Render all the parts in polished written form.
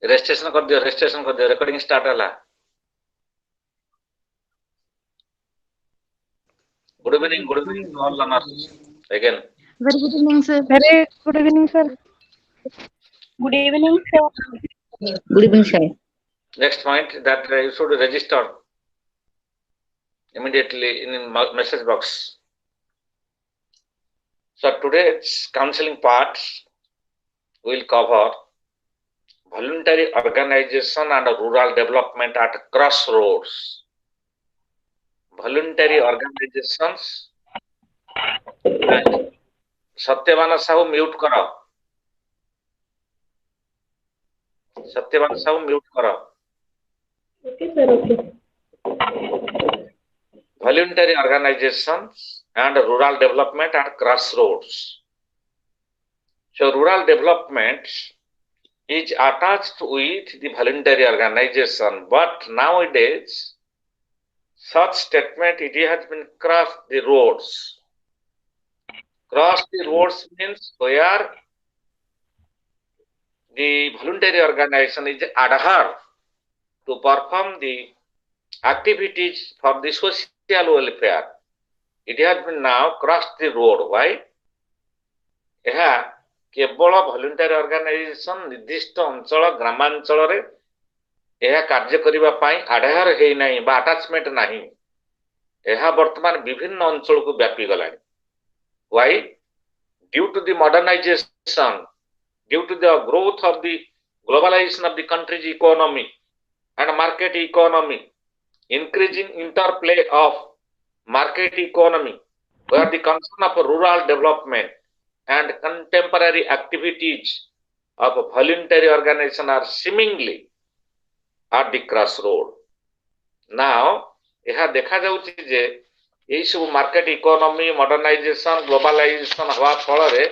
registration कर दियो recording start होला. Good evening all learners. Again. Very good evening, sir. Very good evening, sir. Good evening, sir. Good evening, sir. Next point that you should register immediately in message box. So today's counseling part will cover voluntary organization and rural development at crossroads. Voluntary organizations and Satyavan Sahu mute करो. Satyavan Sahu mute करो. Okay, sir. Okay. Voluntary organizations and rural development at crossroads. So rural development is attached with the voluntary organization, but nowadays such statement it has been crossed the roads. Cross the roads means where the voluntary organization is adhere to perform the activities for the social welfare. It has been now crossed the road. Why? ଏହା କେବଳ voluntary organisation ନିର୍ଦ୍ଦିଷ୍ଟ ଅଞ୍ଚଳ ଗ୍ରାମାଞ୍ଚଳରେ ଏହା କାର୍ଯ୍ୟ କରିବା ପାଇଁ ଆଢାର ହେଇନାହିଁ ବା ଆଟାଚମେଣ୍ଟ ନାହିଁ. ଏହା ବର୍ତ୍ତମାନ ବିଭିନ୍ନ ଅଞ୍ଚଳକୁ ବ୍ୟାପି ଗଲାଣି. Why? Due to the modernization, due to the growth of the globalization of the country's economy and market economy, increasing interplay of market economy, where the concern of rural development and contemporary activities of voluntary organization are seemingly at the crossroad. Now, ଏହା ଦେଖା ଯାଉଛି ଯେ ଏହି ସବୁ market economy modernisation globalisation ହବା ଫଳରେ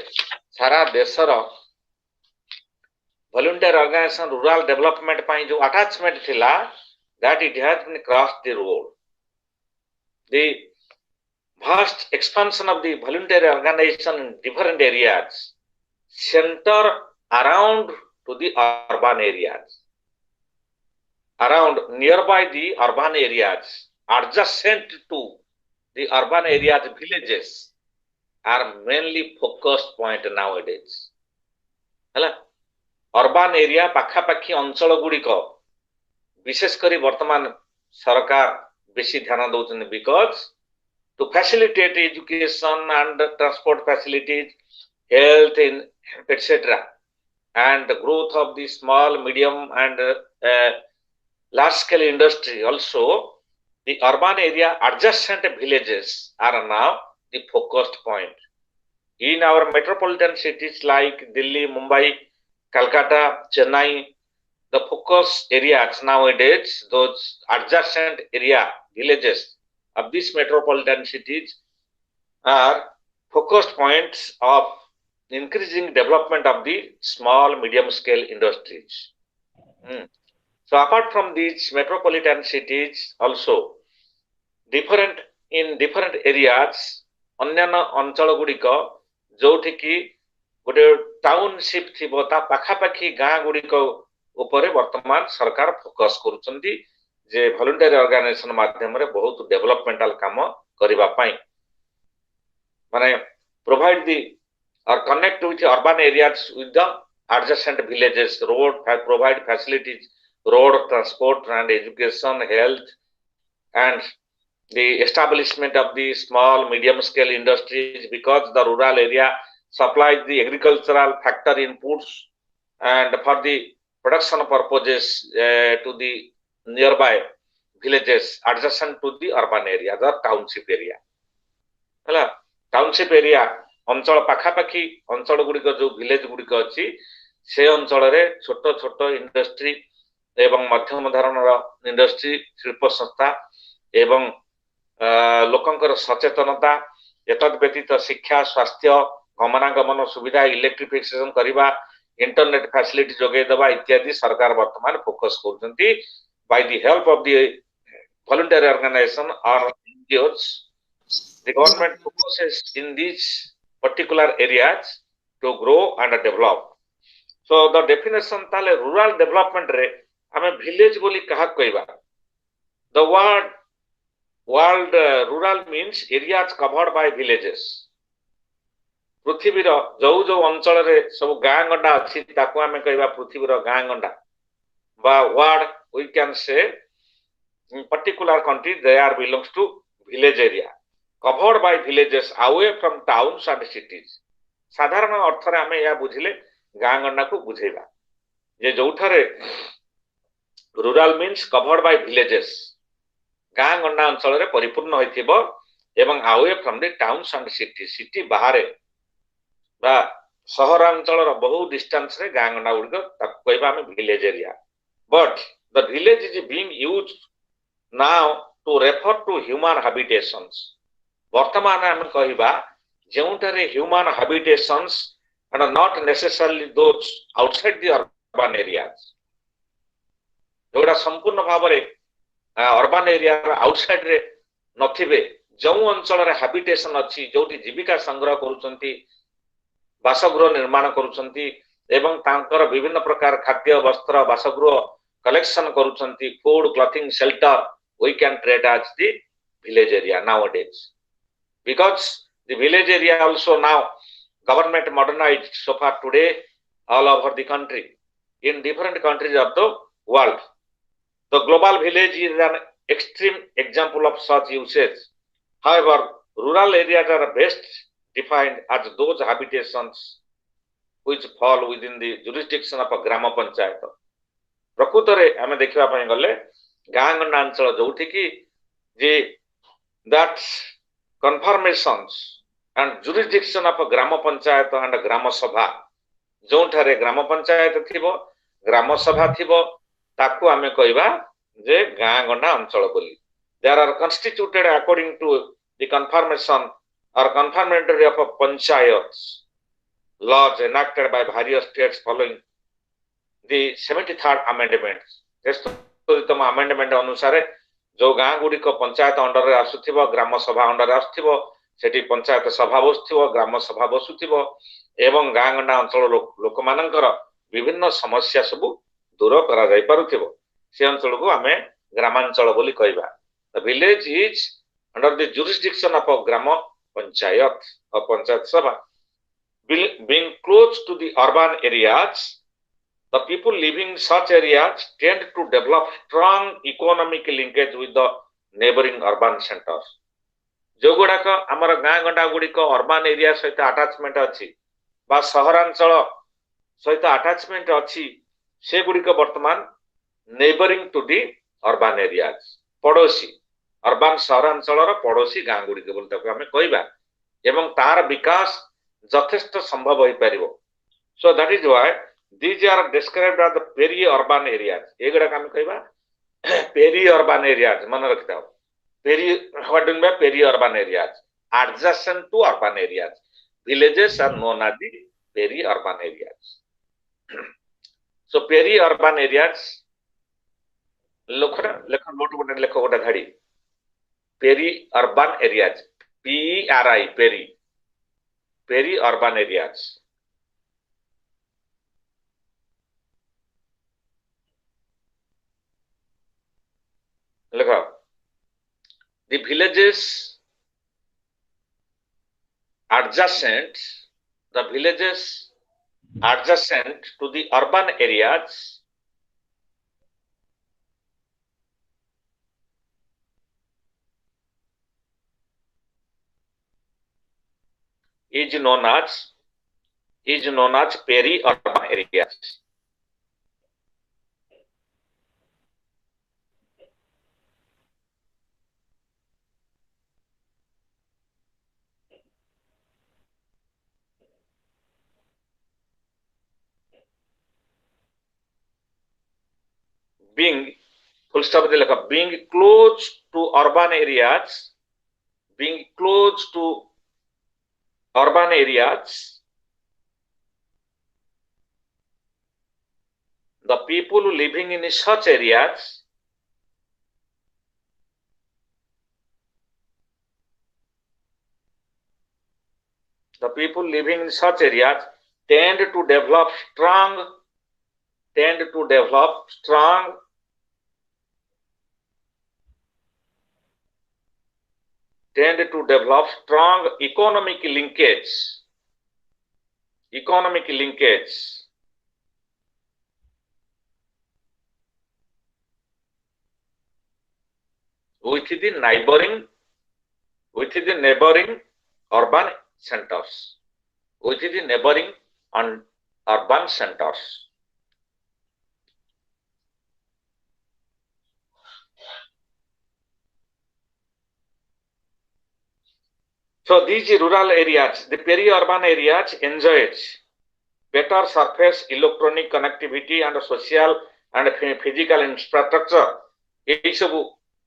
ସାରା ଦେଶର voluntary organization rural development ପାଇଁ ଯୋଉ attachment ଥିଲା that it has been crossed the road. The vast expansion of the voluntary organization in different areas center around to the urban areas, around nearby the urban areas, adjacent to the urban areas, villages are mainly focused point nowadays. Hello? Urban area ପାଖାପାଖି ଅଞ୍ଚଳ ଗୁଡ଼ିକ ବିଶେଷ କରି ବର୍ତ୍ତମାନ ସରକାର ବେଶୀ ଧ୍ୟାନ ଦଉଛନ୍ତି because to facilitate education and transport facilities, health etc. and the growth of the small, medium and large scale industry also, the urban area adjacent villages are now the focused point. In our metropolitan cities like Delhi, Mumbai, Calcutta, Chennai, the focus areas nowadays, those adjacent area villages of these metropolitan cities are focused points of increasing development of the small, medium scale industries. So apart from these metropolitan cities also, in different areas, ଅନ୍ୟାନ୍ୟ ଅଞ୍ଚଳ ଗୁଡ଼ିକ ଯୋଉଠିକି ଗୋଟେ township ଥିବ ତା ପାଖାପାଖି ଗାଁ ଗୁଡ଼ିକ ଉପରେ ବର୍ତ୍ତମାନ ସରକାର ଫୋକସ୍ କରୁଛନ୍ତି ଯେ ଭଲ୍ୟୁଣ୍ଟାରୀ ଅର୍ଗାନାଇଜେସନ ମାଧ୍ୟମରେ ବହୁତ ଡେଭଲପମେଣ୍ଟାଲ କାମ କରିବା ପାଇଁ ମାନେ provide the or connect with urban areas with the adjacent villages, provide facilities, road transport and education, health, and the establishment of the small, medium scale industries, because the rural area supplies the agricultural factor inputs and for the production purposes to the nearby villages adjacent to the urban area, the township area. Hello? Township area ଅଞ୍ଚଳ ପାଖାପାଖି ଅଞ୍ଚଳ ଗୁଡ଼ିକ ଯୋଉ village ଗୁଡ଼ିକ ଅଛି ସେ ଅଞ୍ଚଳରେ ଛୋଟ ଛୋଟ ଇଣ୍ଡଷ୍ଟ୍ରି ଏବଂ ମଧ୍ୟମ ଧରଣର ଇଣ୍ଡଷ୍ଟ୍ରି ଶିଳ୍ପ ସଂସ୍ଥା ଏବଂ ଲୋକଙ୍କର ସଚେତନତା ଏତଦ୍ ବ୍ୟତୀତ ଶିକ୍ଷା ସ୍ୱାସ୍ଥ୍ୟ ଗମନାଗମନ ସୁବିଧା ଇଲେକ୍ଟ୍ରିଫିକେସନ କରିବା ଇଣ୍ଟରନେଟ ଫ୍ୟାସିଲିଟି ଯୋଗାଇ ଦେବା ଇତ୍ୟାଦି ସରକାର ବର୍ତ୍ତମାନ ଫୋକସ୍ କରୁଛନ୍ତି by the help of the voluntary organization or NGOs. The government focuses in these particular areas to grow and develop. So the definition ताले rural development रे हमें village बोली कहा कहबा. The word rural means areas covered by villages. पृथ्वीर जो जो अंचल रे सब गाँ गंडा अच्छी ताको हमें कहबा पृथ्वीर गाँ गंडा. Ba word we can say in particular country they are belongs to village area covered by villages away from towns and cities. साधारण अर्थ रे हमें या बुझिले गाँ गंडा को बुझेबा जे जोठारे rural means covered by villages गाँ गंडा अंचल रे परिपूर्ण होइथिबो एवं away from the towns and cities city बाहरे बा सहरांचल रो बहु डिस्टेंस रे गाँ गंडा उडको ताको कहबा हमें village area. But the village is being used now to refer to human habitations. वर्तमान हम कहबा जेउटारे human habitations and not necessarily those outside the urban areas. जोड़ा संपूर्ण भाव रे अर्बन एरिया आउटसाइड रे नथिबे जो अंचल रे हैबिटेशन अछि जोटी जीविका संग्रह करूचंती बासगृह निर्माण करूचंती एवं तांकर विभिन्न प्रकार खाद्य वस्त्र बासगृह collection करूचंती food clothing shelter we can treat as the village area nowadays because the village area also now government modernized so far today all over the country in different countries of the world. The global village is an extreme example of such usage. However, rural areas are best defined as those habitations which fall within the jurisdiction of a grama panchayat. प्रकृतरे आमे देखिबा पय गले गाँ गंडा अंचल जोठी की जे that confirmations and jurisdiction of a gram panchayat and ग्राम सभा जोठारे ग्राम पंचायत थिबो ग्राम सभा थिबो ताकू आमे कहबा जे गाँ गंडा अंचल बोली. There are constituted according to the confirmation or confirmatory of a panchayats laws enacted by various states following the 73rd amendment. तेस्तोतम amendment अनुसार जो गाँ गुडी को पंचायत अंडर रे आसुथिबो ग्राम सभा अंडर रे आसुथिबो सेठी पंचायत सभा बसुथिबो ग्राम सभा बसुथिबो एवं गाँ गंडा अंचल लोक मानकर विभिन्न समस्या सब दूर करा जाय पारुथिबो से अंचल को हमें ग्रामांचल बोली कहबा. The village is under the jurisdiction of a grama panchayat or panchayat sabha. Being close to the urban areas, the people living in such areas tend to develop strong economic linkage with the neighboring urban centers. जो गुड़ाक आमर गाँ गंडा गुड़िक urban area सहित attachment अच्छी बा सहरांचल सहित अटैचमेंट अच्छी से गुड़िक वर्तमान neighbouring to the urban areas पड़ोसी अर्बान सहरांचल पड़ोसी गाँ गुड़िक बोली ताको आमे कहबा एवं तार विकास यथेष्ट संभव होई परिबो. So that is why these are described as the peri urban areas. एगुडा आमे कहबा peri urban areas मन रखिताओ. Peri what do you mean by peri urban areas? Adjacent to urban areas. Villages are known as the peri urban areas. So peri urban areas लोखरा लेखन note button लेखो गोटा धाडी peri urban areas PERI peri urban areas. Lekha the villages adjacent to the urban areas is known as peri urban areas. Being full stop de lekha being close to urban areas the people living in such areas tend to develop strong tend to develop strong economic linkage with the neighboring urban centers. So these rural areas, the peri-urban areas enjoys better surface electronic connectivity and social and physical infrastructure. এই সব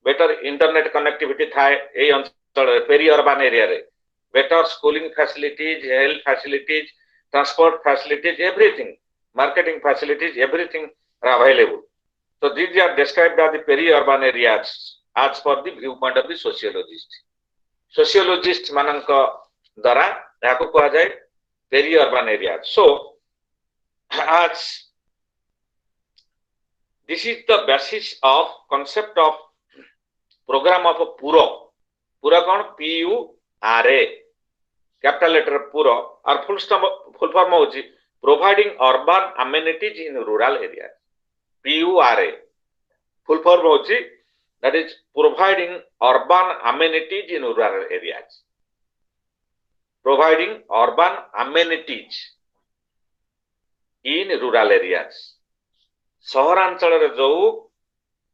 better internet connectivity थाए এই অঞ্চଳରେ peri-urban area रे better schooling facilities, health facilities, transport facilities, everything, marketing facilities, everything are available. So these are described as the peri-urban areas as per the viewpoint of the sociologist मानक द्वारा याको कहा जाए peri-urban areas. So as this is the basis of concept of program of pura कौन PURA capital letter pura और full form होची providing urban amenities in rural areas. PURA full form होची that is providing urban amenities in rural areas. Providing urban amenities in rural areas. सहरांचल रे जो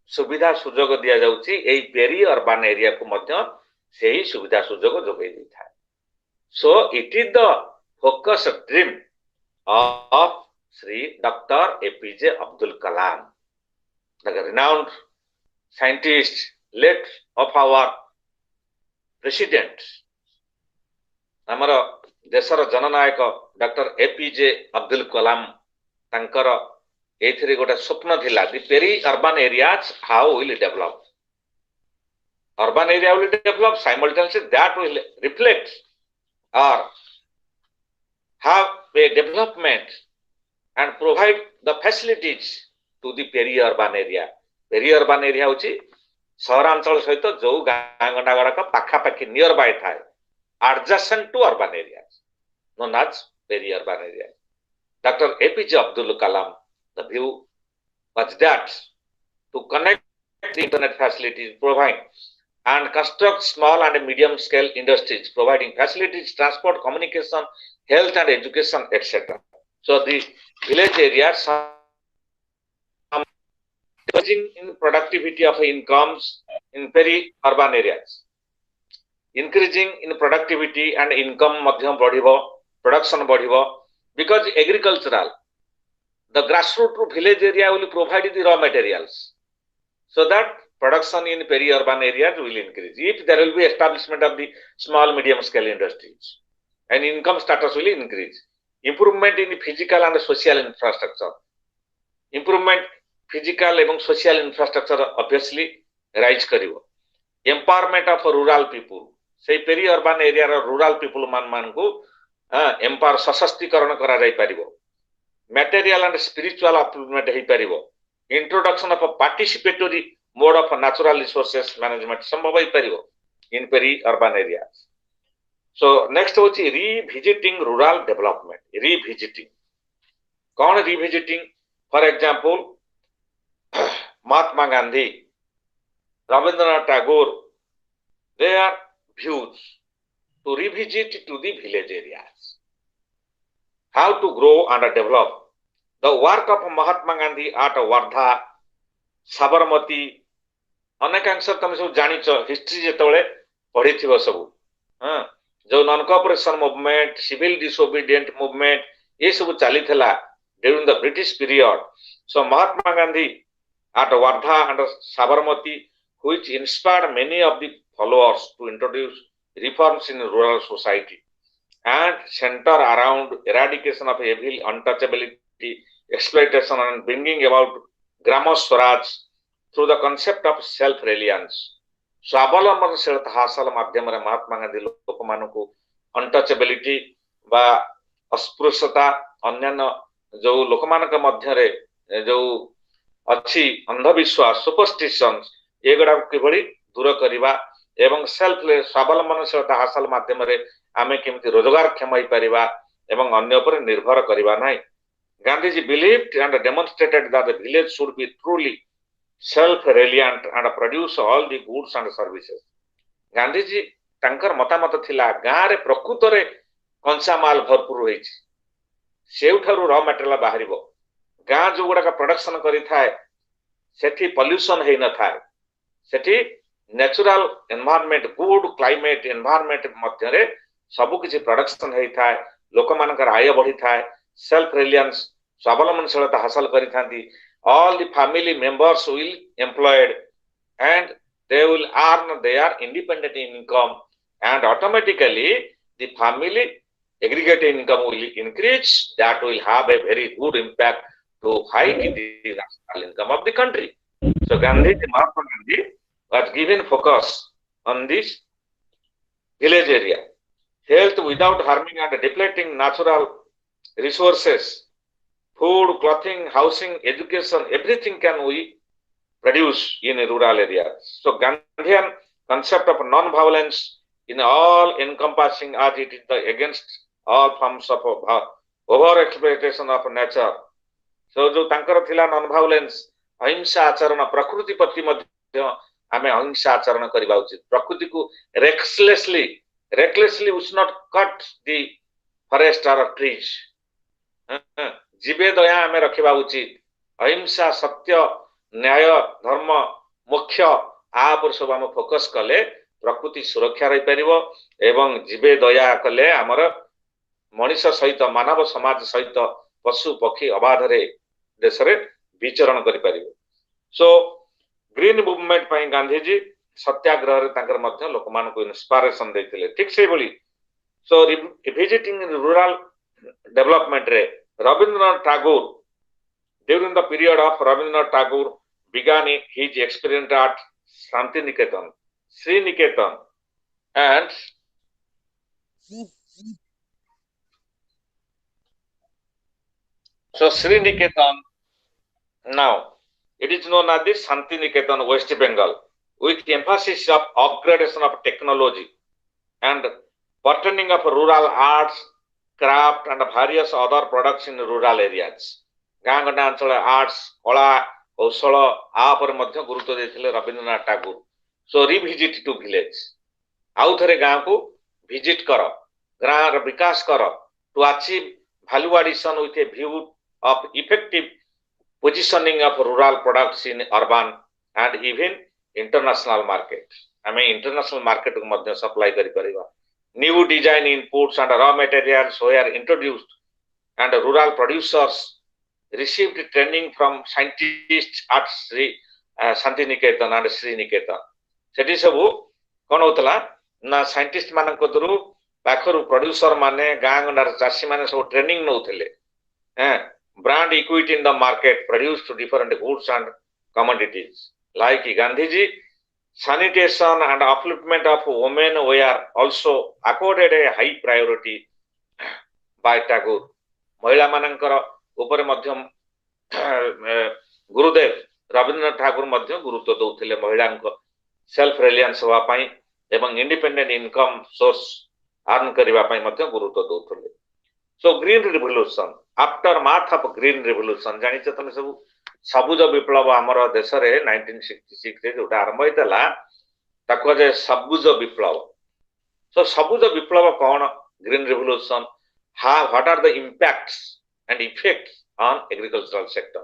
सुविधा सुजोग दिया जाउची एई peri urban area को मध्य सेही सुविधा सुजोग जोगै दिथा. So it is the focus dream of Sri Dr. APJ Abdul Kalam, the renowned scientist, late of our president, हमर देशर जननायक डॉक्टर एपीजे अब्दुल कलाम तांकर एथिरे गोटे स्वप्न थिला the peri urban areas how will develop. Urban area will develop, simultaneously that will reflect or have a development and provide the facilities to the peri-urban area. Peri-urban area होची सहरांचल सहित जो गाँ गंडा गड़ाक पाखापाखि नियर बाय थाए adjacent to urban areas known as peri-urban areas. Dr. APJ Abdul Kalam, the view was that to connect the internet facilities, provide and construct small and medium scale industries, providing facilities, transport, communication, health and education, etc. So the village areas are increasing in productivity of incomes in peri-urban areas. Increasing in productivity and income madhyam badhibo, production badhibo, because agricultural, the grassroots village area will provide the raw materials, so that production in peri-urban areas will increase. If there will be establishment of the small medium scale industries, and income status will increase. Improvement in the physical and social infrastructure. Improvement physical and social infrastructure obviously rise karibo. Empowerment of rural people. Say peri-urban area rural people man को empower सशक्तिकरण करा जाई परिबो. Material and spiritual upliftment hay परिबो. Introduction of a participatory mode of natural resources management संभव हेई परिबो in peri-urban areas. So next होची revisiting rural development. Revisiting. कौन revisiting? For example, Mahatma Gandhi, Rabindranath Tagore, their views to revisit to the village areas. How to grow and develop. The work of Mahatma Gandhi at Wardha, Sabarmati, अनेकांश तुम सब जानिच history जेतबेले पढिथिबो सब जो non cooperation movement civil disobedient movement ये सब चली थला during the British period. So Mahatma Gandhi at Wardha and Sabarmati, which inspired many of the followers to introduce reforms in rural society and center around eradication of evil, untouchability, exploitation and bringing about Grama Swaraj through the concept of self-reliance. स्वावलंबनशीलता हासिल माध्यम रे महात्मा गांधी लोक मानकु untouchability बा अस्पृश्यता अन्यान्य जो लोक मानक मध्य रे जो अच्छी अंधविश्वास सुपरस्टिशन एगुड़ा किभली दूर करवा एवं सेल्फ स्वावलंबनशीलता हासिल माध्यम आमे केमती रोजगार क्षम हो पारिबा एवं अन्य पर निर्भर करवा नहीं। Gandhiji believed and demonstrated that the village should be truly self-reliant and produce all the goods and services. Gandhiji तांकर मतामत थिला गाँ रे प्रकृत रे कंसा माल भरपूर होइछि सेउठारु रॉ मटेरियल बाहरिबो गाँ जो गुडा का प्रोडक्शन करि थाए सेठी पोल्यूशन हेइ न थाए सेठी natural environment good climate environment मध्य रे सब किछि प्रोडक्शन हेइ थाए लोक मानकर आय बढ़ी थाए सेल्फ रिलायंस स्वावलंबनशीलता हासिल करि थांती all the family members will employed and they will earn their independent income and automatically the family aggregate income will increase that will have a very good impact to hike the national income of the country. So Mahatma Gandhi was given focus on this village area. Health without harming and depleting natural resources, food, clothing, housing, education, everything can we produce in rural areas. So Gandhian concept of non-violence in all encompassing as it is against all forms of over exploitation of nature. So जो तांकर थिला non-violence अहिंसा आचरण प्रकृति प्रति मध्य आमे अहिंसा आचरण करिबा उचित प्रकृति को recklessly we should not cut the forest or trees. जीवे दया आमे रखिबा उचित अहिंसा सत्य न्याय धर्म मोक्ष आ पर सब हम फोकस कले प्रकृति सुरक्षा रही परिबो एवं जीवे दया कले हमर मनुष्य सहित मानव समाज सहित पशु पक्षी अबाध रे देश रे विचरण करि परिबो। सो ग्रीन मूवमेंट पई गांधी जी सत्याग्रह रे तांकर मध्य लोक मान को इंस्पिरेशन देथिले ठीक से बोली। सो विजिटिंग रूरल डेवलपमेंट रे Rabindranath Tagore, during the period of Rabindranath Tagore, began his experiment at Shantiniketan, Sriniketan, and so Sriniketan, now it is known as the Shantiniketan, West Bengal, with emphasis of upgradation of technology and patterning of rural arts, craft and various other products in rural areas. गाँ गंडा अंचल arts कला कौशल आपर मध्य गुरुत्व देथिले रविंद्रनाथ टागोर। सो revisit to village आउ थरे गाँ को visit कर गाँ र विकास कर to achieve value addition with a view of effective positioning of rural products in urban and even international market आमे इंटरनेशनल मार्केट को मध्य सप्लाई करि परिबा। New design inputs and raw materials were introduced and rural producers received training from scientists at Shantiniketan and Sriniketan. सेठी सबु कोन होतला ना scientist मान कदरु पाखरु producer माने गां गंडार चासी माने सब training नउथिले brand equity in the market produced different goods and commodities like Gandhiji. Sanitation and upliftment of women were also accorded a high priority by Tagore. महिला मानकर ऊपर मध्यम गुरुदेव रविंद्रनाथ ठाकुर मध्य गुरुत्व दउथिले महिलांक सेल्फ रिलायंस होवा पई एवं इंडिपेंडेंट इनकम सोर्स अर्न करिवा पई मध्य गुरुत्व दउथिले। So green revolution aftermath of green revolution जानिछ तमे सब सबुज विप्लव आमर देश रे 1966 रे जोटा आरंभ होइतला ताको जे सबुज विप्लव। सो सबुज विप्लव कोन green revolution what are the impacts and effects on agricultural sector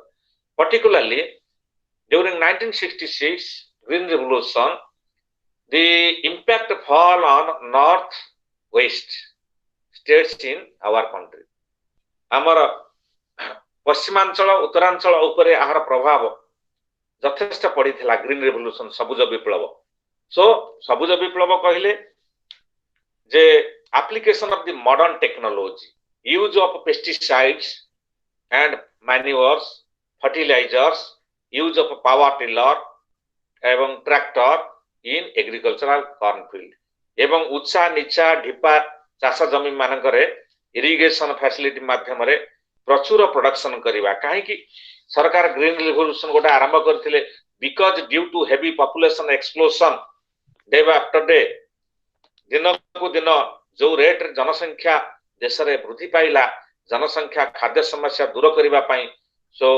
particularly during 1966 green revolution the impact fall on north west states in our country आमर पश्चिमांचल उत्तरांचल उपरे आहार प्रभाव यथेष्ट पड़ीथिला ग्रीन रिवोल्यूशन सबुज विप्लव। सो सबुज विप्लव कहिले जे application of the modern technology use of pesticides and manures fertilizers use of power tiller एवं ट्रैक्टर इन एग्रीकल्चरल कॉर्नफील्ड एवं उच्चा नीचा ढिपा चाष जमी मानकरे इरिगेशन फैसिलिटी माध्यम रे प्रचुर प्रोडक्शन करिवा काहे कि सरकार ग्रीन रिवोल्यूशन गोटे आरंभ करथिले because due to heavy population explosion day after day दिन को दिन जो रेट जनसंख्या देश में वृद्धि पाइला जनसंख्या खाद्य समस्या दूर करने सो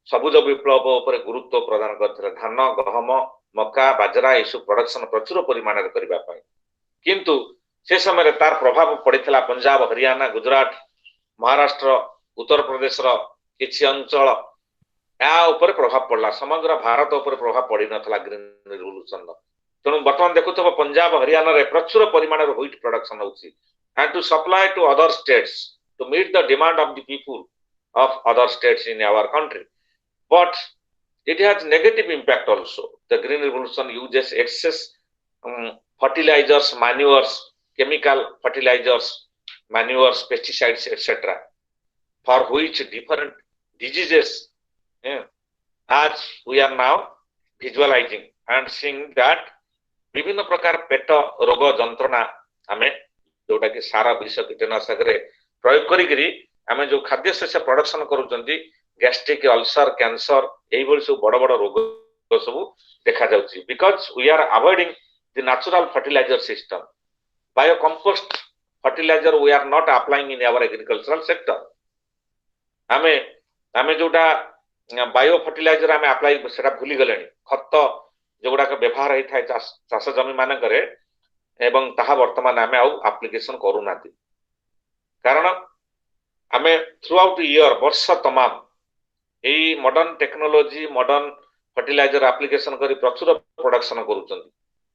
सबुज विप्लव उपर गुरुत्व प्रदान करथिले धान गहम मक्का बाजरा ये प्रोडक्शन प्रचुर परिमाण करने किंतु से समय तार प्रभाव पड़ता पंजाब हरियाणा गुजरात महाराष्ट्र उत्तर प्रदेश किसी अंचल या ऊपर प्रभाव पड़ला समग्र भारत उपर प्रभाव पड़ नाला ग्रीन रिवोल्यूशन तेणु बर्तमान देखुव पंजाब हरियाणा रे प्रचुर परिमाण व्हीट प्रोडक्शन होची and to supply to other states to meet the demand of the people of other states in our country, but it has negative impact also. The green revolution uses excess fertilizers, manures, chemical fertilizers, manures, pesticides, etc., for which different diseases, as we are now visualizing and seeing that विभिन्न प्रकार पेट रोग जंत्रणा आमे जोटा कि सारा विष कीटनाशक प्रयोग करी आमे जो खाद्य शस्य प्रोडक्शन करूचंती गैस्ट्रिक अल्सर कैंसर एई भली सब बड़ बड़ रोग सब देखा जाउची because we are avoiding the natural fertilizer system bio compost fertilizer we are not applying in our agricultural sector आमे आमे जोटा बायो फर्टिलाइजर आमे अप्लाई सेटा भूली गलेनी खत जोगुड़ा का व्यवहार होता है चाष जमी मानक एवं ताहा वर्तमान आमे आउ एप्लिकेशन करूना कारण आमे थ्रू आउट ईयर वर्ष तमाम यही modern technology modern fertiliser application करी प्रचुर प्रोडक्शन करूचंती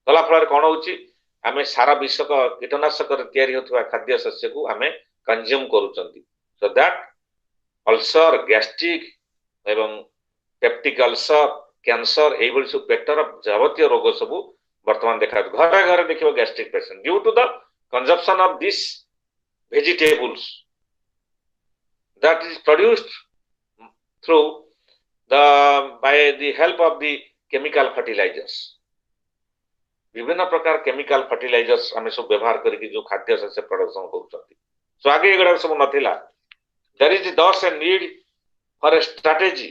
गला फल कौन होची आमे सारा विषक कीटनाशक तैयारी होथवा खाद्य शस्य को आमे कंज्यूम करूचंती सो दैट अल्सर गैस्ट्रिक एवं पेप्टिक अल्सर कैंसर एई भली सब पेटर जावतीय रोग सब वर्तमान देखा घर घर देखियो gastric patient due to the consumption of this vegetables that is produced through by the help of the chemical fertilizers विभिन्न प्रकार केमिकल फर्टिलाइजर्स आमे सब व्यवहार करके जो खाद्य शस्य प्रोडक्शन करूछंती सो आगे एगडा सब नथिला देयर इज दस a need for a strategy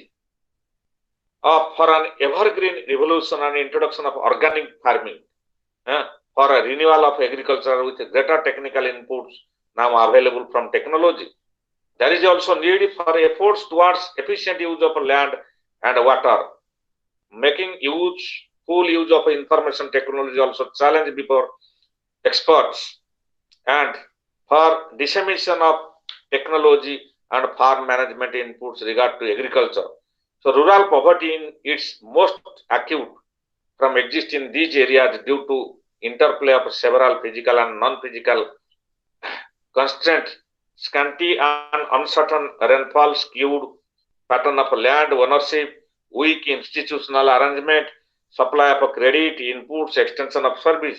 for an evergreen revolution and introduction of organic farming for a renewal of agriculture with greater technical inputs now available from technology. There is also need for efforts towards efficient use of land and water. Making full use of information technology also challenge before experts and for dissemination of technology and farm management inputs regard to agriculture. So rural poverty in its most acute from exist in these areas due to interplay of several physical and non-physical constraints. Scanty and uncertain rainfall, skewed pattern of land ownership, weak institutional arrangement, supply of credit, inputs, extension of service,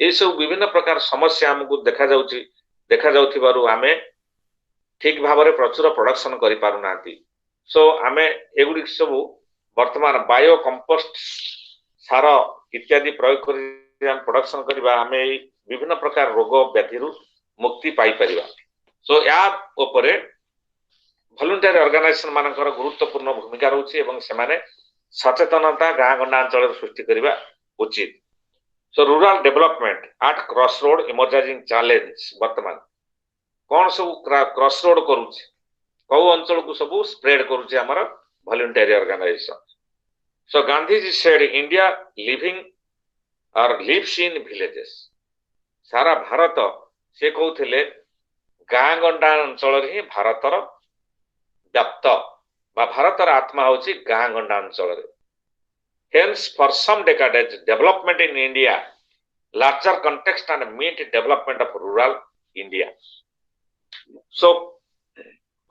ये सब विभिन्न प्रकार समस्या हमको देखा जाउथिबारु आमे ठीक भाव में प्रचुर प्रोडक्शन करि पारु नांती सो आमे एगुडी सब वर्तमान बायो कंपोस्ट सार इत्यादि प्रयोग करि हम प्रोडक्शन करबा आमे विभिन्न प्रकार रोग व्याधि मुक्ति पाई परिबा सो या उपरे वॉलंटियर ऑर्गेनाइजेशन मानकर गुरुत्वपूर्ण भूमिका रहउछि एवं सेमाने सचेतनता गाँ गंडा अंचल सृष्टि करबा उचित सो rural development at cross road emerging challenge वर्तमान कौन सब क्रॉस रोड करूछि कौ अंचल को सब स्प्रेड करूछि हमर वॉलंटियर ऑर्गेनाइजेशन सो Gandhi ji said India living और लिव्स इन विलेजेस सारा भारत से कहउथिले गाँ गंडा अंचल रे भारतर व्याप्त बा भारतर आत्मा होछि गाँ गंडा अंचल रे hence for some decades development in India larger context and meet development of rural India so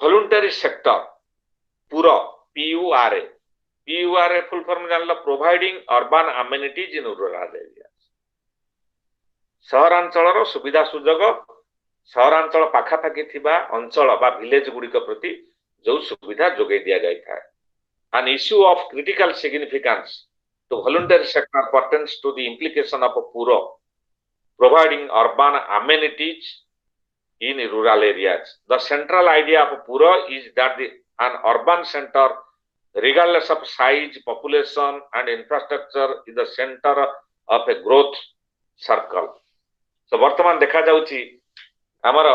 voluntary sector pura PURA full form जानला providing urban amenities in rural areas सहरांचल सुविधा सुजोग सहरांचल पाखापाखि थिबा अंचल बा विलेज गुड़िक प्रति जो सुविधा जोगे दिया जाय था an issue of critical significance to voluntary sector pertains to the implication of PURA providing urban amenities in rural areas. The central idea of PURA is that an urban center regardless of size, population, and infrastructure, is the center of a growth circle. So वर्तमान देखा जाउची हमर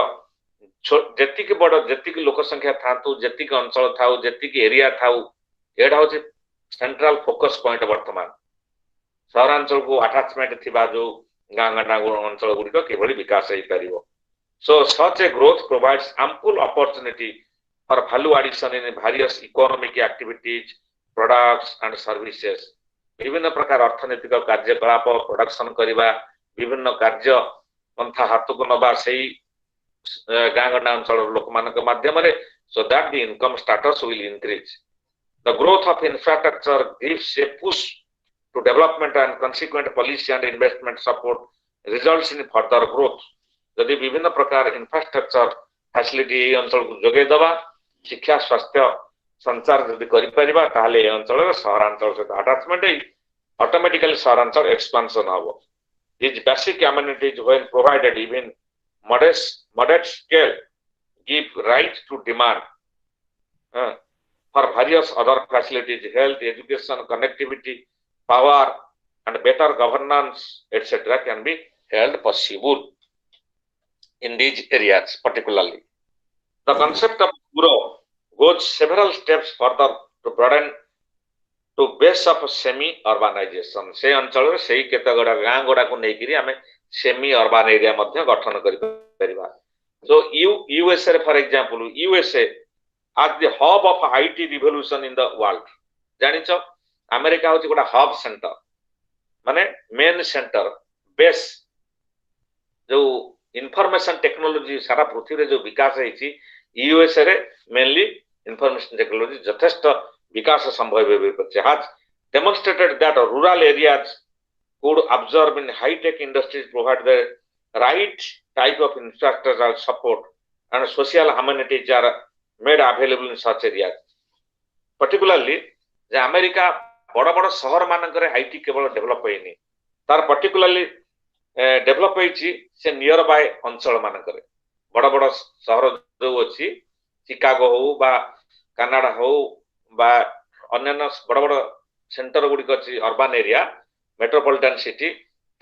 जेतिक बड़ जेतिक लोक संख्या थातु जेतिक अंचल थाउ जेतिक area थाउ एडा होची सेंट्रल फोकस पॉइंट वर्तमान सहरांचल को अटैचमेंट थिबा जो गाँ गाँ अंचल गुड़िक किभली विकास हो पारिबो. So such a growth provides ample opportunity for value addition in various economic activities, products and services. विभिन्न प्रकार अर्थनैतिक कार्यकलाप प्रोडक्शन करबा विभिन्न कार्य पंथा हाथ को नबा सही गाँ गाँ अंचल लोक मानक माध्यम रे so that the income status will increase. The growth of infrastructure gives a push to development and consequent policy and investment support results in further growth. यदि विभिन्न प्रकार इंफ्रास्ट्रक्चर फैसिलिटी अंचल को जोगे दबा शिक्षा स्वास्थ्य संचार यदि करि परिबा ताले ए अंचल सहरांचल सहित अटैचमेंट है ऑटोमेटिकली सहरांचल एक्सपेंशन हबो. These basic amenities when provided even modest scale give rise to demand for various other facilities, health, education, connectivity, power and better governance etc. can be held possible in these areas particularly. The concept of grow goes several steps further to broaden to base of semi-urbanization. से अंचल से केतगड़ा गाँ गुड़ा को लेकिरी हमें semi-urban area मध्य गठन करी परिबा. So USA for example, USA as the hub of IT revolution in the world. जानिचो अमेरिका होची गोटा हब सेंटर माने मेन सेंटर बेस जो इनफॉरमेशन टेक्नोलॉजी सारा पृथ्वी रे जो विकास है यूएसए रे मेनली इनफॉरमेशन टेक्नोलॉजी यथेष्ट विकास संभव has demonstrated that rural areas could absorb in high tech industries provide the right type of infrastructural support and social amenities are made available in such areas. Particularly J America बड़ बड़ शहर मानकर IT केवल develop होइनी तार particularly develop होइछि से near by अंचल मानकर बड़ बड़ शहर जो अछि शिकागो हो बा कनाडा हो बा अन्य बड़ बड़ सेंटर गुडी अछि अर्बन एरिया मेट्रोपॉलिटन सिटी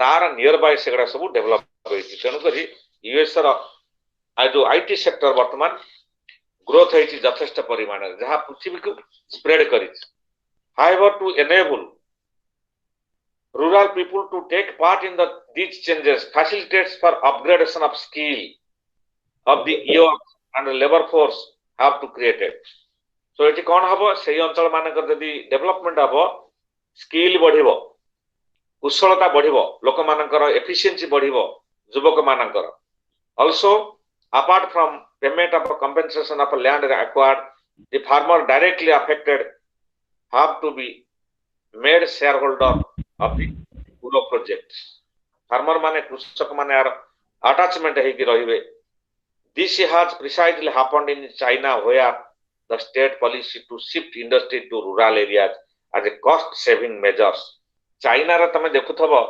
तार नियर बाय सेगडा सब डेवलप होइछि तेनु करी यूएस र आ जो आईटी सेक्टर वर्तमान ग्रोथ होइछि यथेष्ट परिमाण रे जहा पृथ्वी को spread करिछि. However, to enable rural people to take part in these changes facilitates for upgradation of skill of the youth and labor force have to create it. So it कौन हबो सेही अंचल मानकर यदि डेवलपमेंट हबो स्किल बढ़िबो कुशलता बढ़िबो लोक मानकर एफिशिएंसी बढ़िबो युवक मानकर. Also apart from payment of compensation of land acquired, the farmer directly affected have to be made shareholder of the Puro project. Farmer mane कृषक mane are attachment हेकी रहिबे. This has precisely happened in China where the state policy to shift industry to rural areas as a cost saving measures. China रा तमे देखुथबो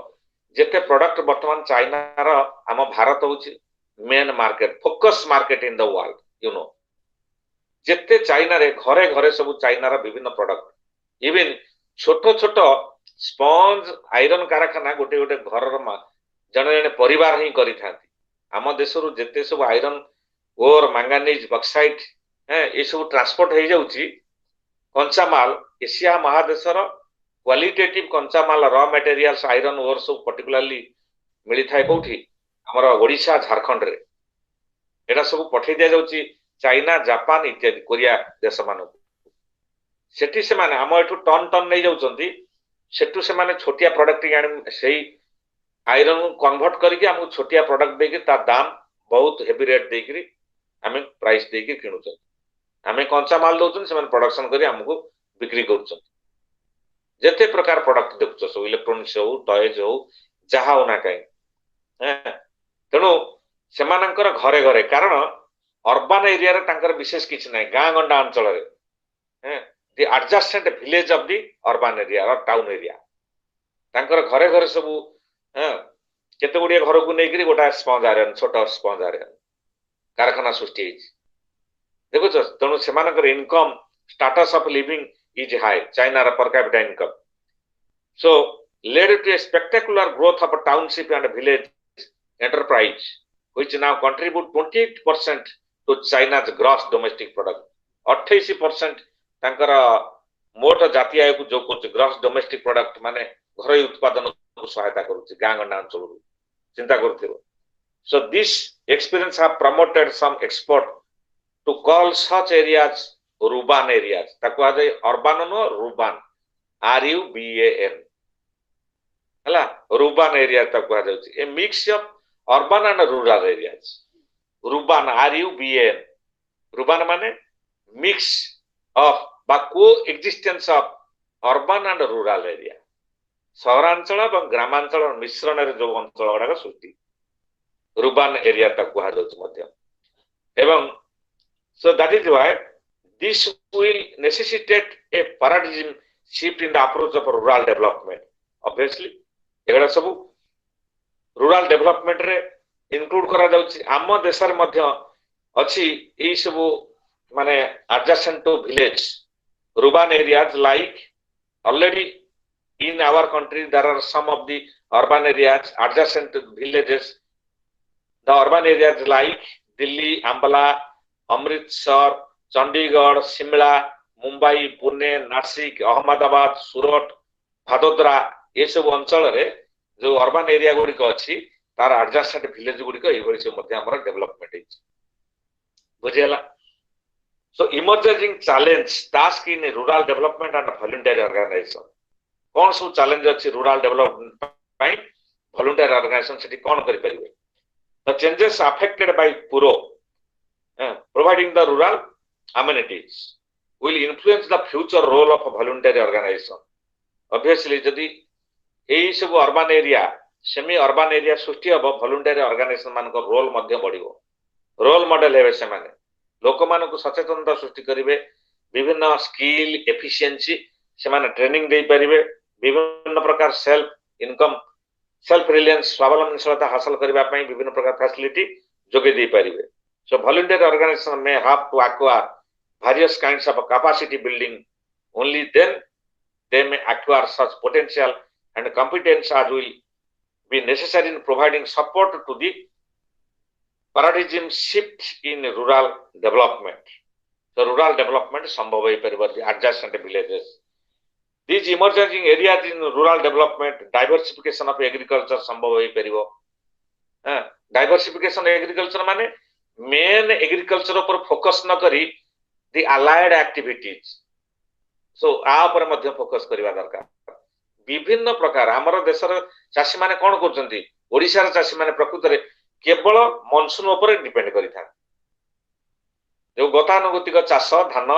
जेते product वर्तमान China रा हम भारत होची main market focus market in the world you know जेते China रे घरे घरे सब चाइना रा विभिन्न प्रोडक्ट इवन छोटो छोटो स्पंज आयरन कारखाना गोटे गोटे घर जने जने परिवार ही करि थांती. आम देशरु जेते सब आयरन ओर मैंगानीज बक्साइट ये सब ट्रांसपोर्ट हो जाउची कंचा माल एशिया महादेशर क्वालिटेटिव कंचा माल रॉ मटेरियल्स आयरन ओर सब पर्टिकुलरली मिली थाए कोठी हमर ओडिशा झारखंड रे एटा सब पठै दिया जाउची चाइना जापान इत्यादि कोरिया देश मानक सेठी से माने हम एठु टन टन नै जाउचंती सेठु से माने छोटिया प्रोडक्ट यानी सेही आयरन कन्वर्ट करके हम छोटिया प्रोडक्ट देके ता दाम बहुत हेवी रेट देकरी हमें प्राइस देके किनुचन हमें कंचा माल दउचन से माने प्रोडक्शन करी हमको बिक्री करूचन. जेते प्रकार प्रोडक्ट देखुछ सब इलेक्ट्रॉनिक्स हो टॉयज हो जहा होना काई तेणु से मानकर घरे घरे कारण अर्बन एरिया रे तांकर विशेष किछ नै गाँ गंडा अंचल रे the adjacent village of the urban area or town area तांकर घरे घरे सब केते गुडिया घर को नेकरी गोटा स्पंज आयरन छोटा स्पंज आयरन कारखाना सृष्टि देखो तेणु से income status of living is high. China per capita income. So led to a spectacular growth of a township and a village enterprise, which now contribute 28% to China's gross domestic product. 28% ତାଙ୍କର ମୋଟ ଜାତୀୟ ଆୟକୁ ଯୋଗ କରୁଛି gross domestic product ମାନେ ଘରୋଇ ଉତ୍ପାଦନକୁ ସହାୟତା କରୁଛି ଗାଁ ଗଣ୍ଡା ଅଞ୍ଚଳରୁ ଚିନ୍ତା କରୁଥିବ so this experience have promoted some expert to call such areas ruban areas ତାକୁ ଆଜି urban नो ruban RUBAN ହେଲା ruban area ତାକୁ ଆଯାଉଛି a mix of urban and rural areas ruban RUBAN ruban ମାନେ mix of বা coexistence of urban and rural area ସହରାଞ୍ଚଳ ଏବଂ ଗ୍ରାମାଞ୍ଚଳ ମିଶ୍ରଣରେ ଯୋଉ ଅଞ୍ଚଳ ଗୁଡାକ ସୃଷ୍ଟି ruban area ତାକୁ କୁହାଯାଉଛି ମଧ୍ୟ ଏବଂ so that is why this will necessitate a paradigm shift in the approach of rural development obviously ଏଗୁଡ଼ା ସବୁ rural development ରେ include କରା ଯାଉଛି ଆମ ଦେଶରେ ମଧ୍ୟ ଅଛି ଏହି ସବୁ ମାନେ adjacent to village rural areas like already in our country there are some of the urban areas adjacent to villages the urban areas like Delhi, Ambala, Amritsar, Chandigarh, Shimla, Mumbai, Pune, Nashik, Ahmedabad, Surat, Vadodara ये सब अंचल रे जो urban area गुड़िक अच्छी तार adjacent village गुड़िक ये गुड़ी सब मध्य हमारा development है बुझेला so emerging challenge task in rural development and voluntary organization कौन सब challenge अच्छी rural development ପାଇଁ voluntary organization सेठी कौन करी परिबे the changes affected by PURO providing the rural amenities will influence the future role of a voluntary organization obviously जदि एई सब urban area semi urban area सृष्टि हबो voluntary organization मान को रोल मध्य बढ़िबो role model हेबे से माने लोक मान को सचेतनता सृष्टि करिवे विभिन्न स्किल एफिशिएंसी से माने ट्रेनिंग दे परिबे विभिन्न प्रकार सेल्फ इनकम सेल्फ रिलायंस स्वावलंबनशीलता हासिल करबा पई विभिन्न प्रकार फैसिलिटी जोगे दे परिबे so volunteer organisation may have to acquire various kinds of capacity building only then they may acquire such potential and competence as will be necessary in providing support to the paradigm shift in rural development so rural development संभव है परिवर्तन adjacent villages these emerging areas in rural development diversification of agriculture संभव है परिवो diversification agriculture माने main agriculture ऊपर focus न करी the allied activities so आ पर मध्य फोकस करिवा दरकार विभिन्न प्रकार हमर देशर चासी माने कोन करचंती ओडिसा र चासी माने प्रकृत रे केवल मॉनसून ऊपर डिपेंड करिथा जो गतानुगतिक चाष धान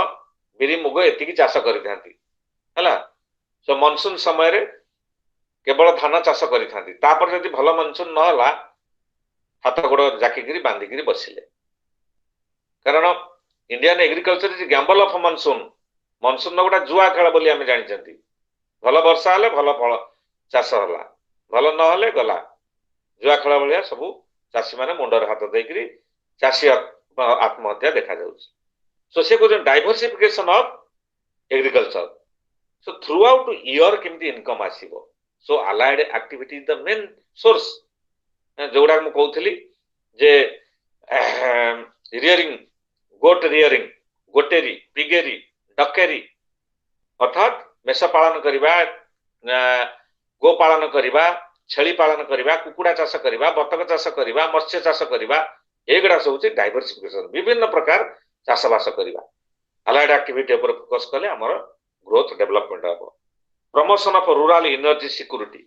बिरी मुग एति की चाष करिथांती हला सो मॉनसून समय रे केवल धान चाष करिथांती तापर जदि भलो मॉनसून न होला हाथ गोड़ जाकिगिरी बांधिगिरी बसिले कारण Indian agriculture is Gamble of monsoon monsoon गोटा जुआ खेल बोली आमे जानिचंती भलो वर्षा हले भलो फल चाष होला भलो न हले गला जुआ खेल बोलिया सब चासी माने मुंडर हाथ देकरी चासी आत्महत्या देखा जाउछ सो से को diversification of agriculture so throughout year केमती इनकम आसीबो so allied activity is the main source जोडा मु कहउथली जे rearing goat rearing goatery piggery duckery अर्थात मेष पालन करिबा गो पालन करिबा छेली पालन करिबा कुकुडा चाष करिबा बतक चाष करिबा मत्स्य चाष करिबा एगडा सब होची डाइवर्सिफिकेशन विभिन्न प्रकार चाष बास करिबा अलाइड एक्टिविटी ऊपर फोकस कले हमर ग्रोथ डेवलपमेंट हो promotion of rural energy security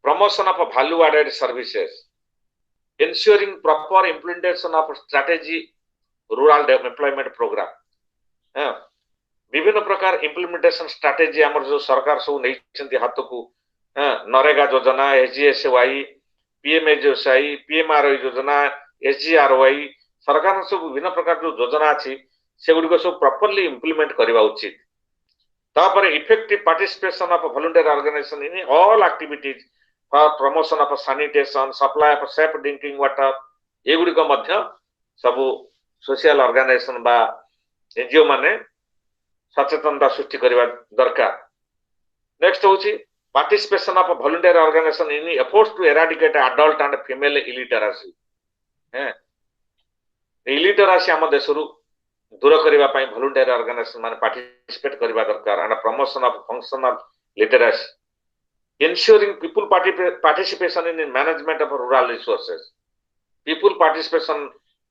promotion of value added services ensuring proper implementation of strategy rural employment program विभिन्न प्रकार इम्प्लीमेंटेशन स्ट्रेटजी हमर जो सरकार सब नै छथि हाथ को नरेगा योजना एसजीएसवाई पीएमएसवाई पीएमआरवाई योजना एसजीआरवाई सरकार सब विभिन्न प्रकार जो योजना अछि से गुडी को सब प्रॉपर्ली इंप्लीमेंट करबा उचित तापर effective participation of volunteer organisation in all activities for promotion of sanitation supply of safe drinking water ए गुडी को मध्य सब सोशल ऑर्गेनाइजेशन बा एनजीओ माने सचेतनता सृष्टि करबा दरकार। नेक्स्ट होची participation of volunteer organisation in efforts to eradicate adult and female illiteracy. हैं इलिटरेसी हम देशरु दूर करबा पई वॉलंटियर ऑर्गेनाइजेशन माने पार्टिसिपेट करबा दरकार and promotion of functional literacy, ensuring people participation in management of rural resources, people participation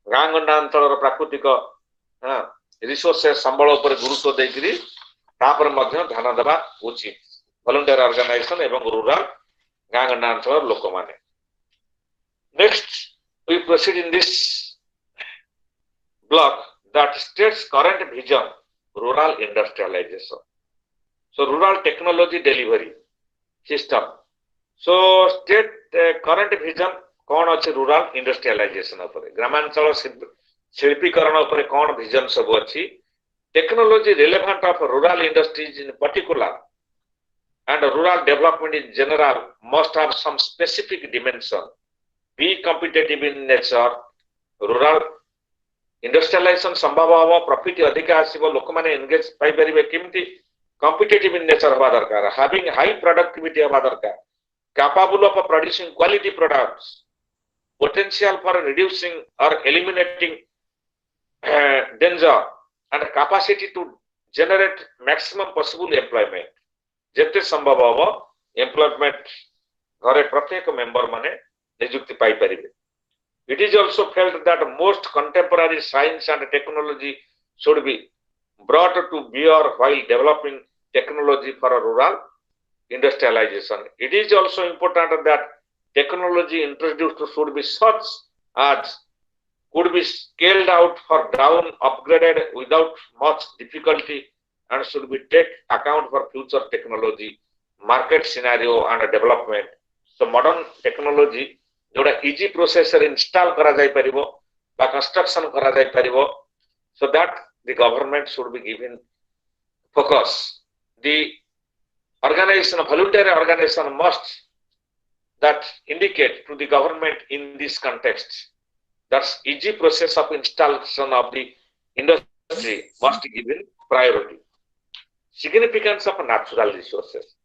गाँ गंडा अंचल प्राकृतिक रिसोर्सेस संबल उपर गुरुत्व देकरी तापर मध्य ध्यान देबा उचित वॉलंटियर ऑर्गेनाइजेशन एवं रूरल गाँ गंडा अंचल लोक माने। Next we proceed in this block that states current vision rural industrialization, so rural technology delivery system, so state current vision कौन अच्छे रूरल इंडस्ट्रियलाइजेशन ऊपर ग्रामांचल शिल्पीकरण ऊपर कौन विजन सब अच्छी technology relevant of rural industries in particular and rural development in general must have some specific dimension, be competitive in nature. Rural industrialisation संभव हम profit अधिक आसीबो लोक माने एंगेज पाई परिबे किमती कॉम्पिटिटिव इन नेचर हवा दरकार, हैविंग हाई प्रोडक्टिविटी हवा दरकार, capable of producing quality products, potential for reducing or eliminating danger and capacity to generate maximum possible employment। जेते संभव हो एम्प्लॉयमेंट घरे प्रत्येक मेंबर माने नियुक्ति पाई परिबे। It is also felt that most contemporary science and technology should be brought to bear while developing technology for rural industrialization. It is also important that technology introduced should be such as could be scaled out for down upgraded without much difficulty and should be take account for future technology market scenario and development। So modern technology जोड़ा easy processor install करा जाय परिबो बा construction करा जाय परिबो, so that the government should be given focus। The organization, voluntary organization must that indicate to the government in this context that easy process of installation of the industry must be given priority। Significance of natural resources,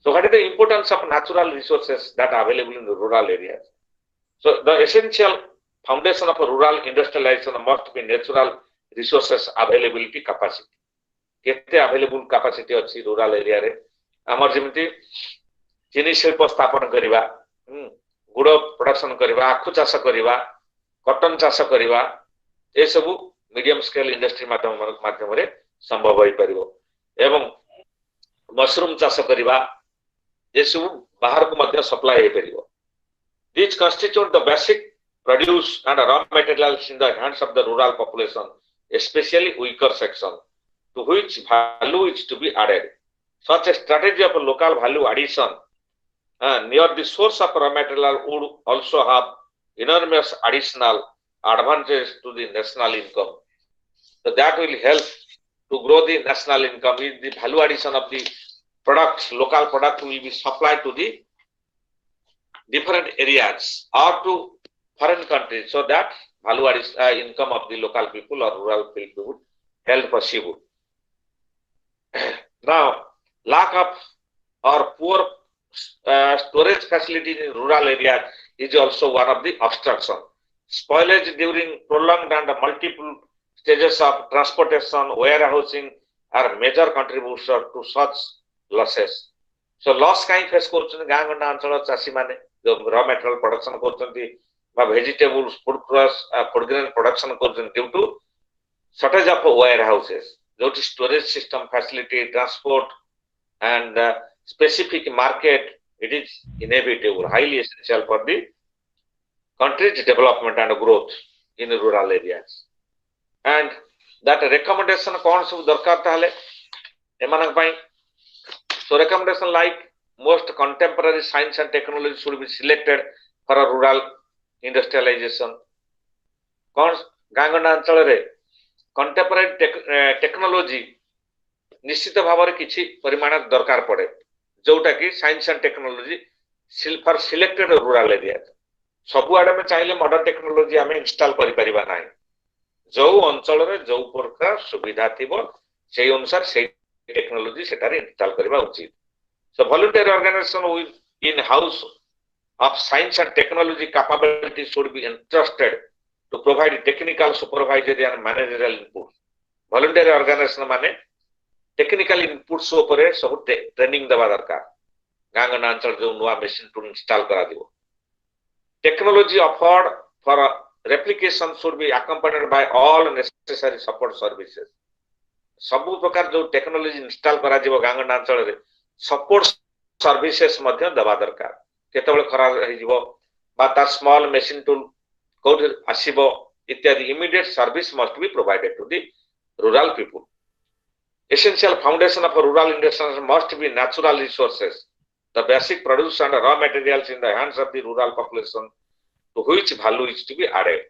so what is the importance of natural resources that are available in the rural areas? So the essential foundation of a rural industrialization must be natural resources availability capacity। केते available capacity अछि rural area रे हमर जेमिति चीनी शिल्प स्थापन करिवा, गुड़ production करिवा, आखु चाष करिवा, कॉटन चाष करिवा, ए सब मीडियम स्केल इंडस्ट्री माध्यम रे संभव होई परिबो एवं मशरूम चाष करिवा, ए सब बाहर को मध्य सप्लाई होई परिबो। These constitute the basic produce and raw materials in the hands of the rural population, especially weaker section, to which value is to be added। Such a strategy of local value addition near the source of raw material would also have enormous additional advantage to the national income। So that will help to grow the national income if the value addition of the products, local product will be supplied to the different areas or to foreign countries, so that value addition income of the local people or rural people would help achieve। Now, lack of or poor storage facilities in rural areas is also one of the obstruction। Spoilage during prolonged and multiple stages of transportation, warehousing are major contributors to such losses। So loss काई face करछन गां गंडा अंचल चासी माने जो raw material production करछन्ती बा vegetables food cross food grain production करछन due to shortage of warehouses, जो storage system facility transport and specific market, it is inevitable, highly essential for the country's development and growth in rural areas। And that recommendation कौन सब दरकार ताले एमानक पई? So recommendation like most contemporary science and technology should be selected for a rural industrialization। कौन गांगंडा अंचल रे contemporary technology निश्चित भाव में किसी परिमाण दरकार पड़े, जोटा कि science and technology for selected rural area. सब आड़े में चाहिए मॉडर्न टेक्नोलॉजी आम इंस्टॉल करि परिबा नाही। जो अंचल रे जो प्रकार सुविधा थिबो सेही अनुसार से टेक्नोलॉजी सेटारे इंस्टॉल करबा उचित so volunteer organisation with in house of science and technology capability should be entrusted to provide technical, supervisory and managerial input. Voluntary organization माने technical inputs उपरे सब ट्रेनिंग दबा दरकार गांग नांचल जो नुआ मशीन टू इंस्टॉल करा दिबो technology offered for replication should be accompanied by all necessary support services सब प्रकार जो टेक्नोलॉजी इंस्टॉल करा दिबो गांग नांचल रे सपोर्ट सर्विसेज मध्य दबा दरकार केतबेले खराब हेजिबो बा तार स्मॉल मशीन टूल कोड आसीबो इत्यादि immediate service must be provided to the rural people essential foundation of a rural industry must be natural resources the basic produce and raw materials in the hands of the rural population to which value is to be added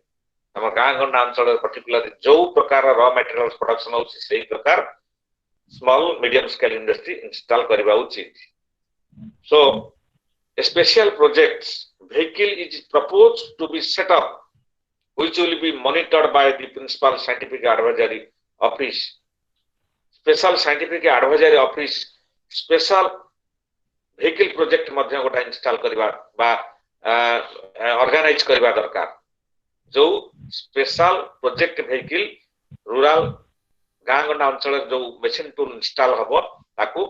हम गां गंडा अंचल particular जो प्रकार raw materials production होछि सेही प्रकार small medium scale industry install करबा उचित so a special projects vehicle is proposed to be set up which will be monitored by the principal scientific advisory office special scientific advisory office special vehicle project madhya gota install kariba ba organize kariba darkar जो special project vehicle rural गांगना अंचल जो machine tool install हबो ताकू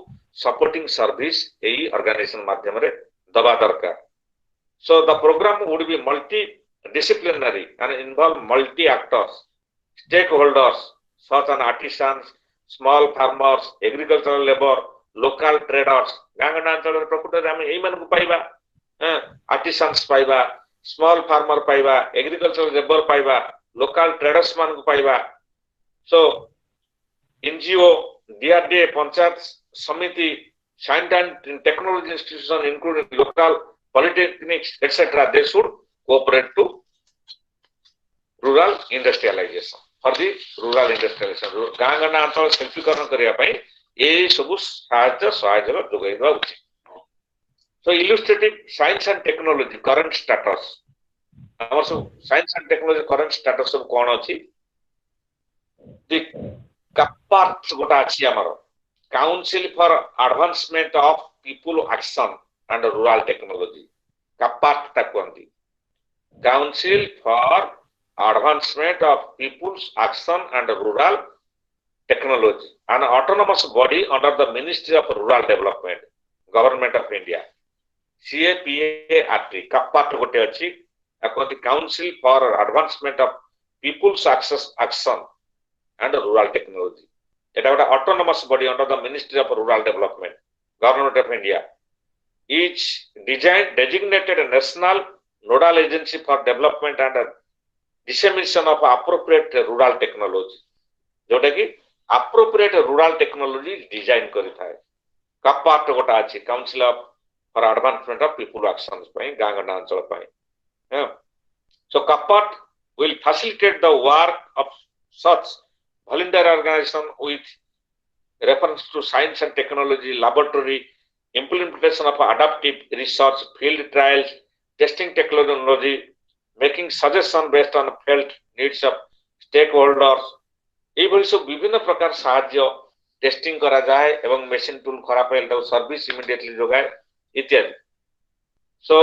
supporting service एई organisation माध्यम रे दबा दरकार so the program would be multidisciplinary and involve multi actors stakeholders such as artisans small farmers agricultural labor local traders गांगना अंचल प्रकृत हम एई मन को पाइबा artisans पाइबा small farmer पाइबा agricultural labor पाइबा local traders मान को पाइबा so NGO DRDA पंचायत समिति science and technology institutions including local polytechnics etc they should cooperate to rural industrialization for the rural industrialization गां गां अंचल शिल्पीकरण करिया पई ए सब साहाय्य सहयोग जोगाइबा उचित so illustrative science and technology current status हमर सब science and technology current status सब कोन अछि the कापार्ट गोटा अछि हमर Council for Advancement of People Action and Rural Technology. CAPAT takwandi. Council for Advancement of People's Action and Rural Technology. An autonomous body under the Ministry of Rural Development, Government of India. CAPAT. CAPAT gote achi. Akwandi Council for Advancement of People's Action and Rural Technology. It is an autonomous body under the Ministry of Rural Development, Government of India. Each designated a national nodal agency for development and dissemination of appropriate rural technology. जोटा कि appropriate rural technology design करी था. कापार्ट गोटा अच्छी Council for Advancement of People Actions पाई गांगना अंचल पाई. So कापार्ट will facilitate the work of such volunteer organization with reference to science and technology, laboratory, implementation of adaptive research, field trials, testing technology, making suggestions based on felt needs of stakeholders. एभली सब विभिन्न प्रकार साहाय्य testing करा जाए एवं machine tool खराब hello तो सर्विस इमीडिएटली जोगाए इत्यादि सो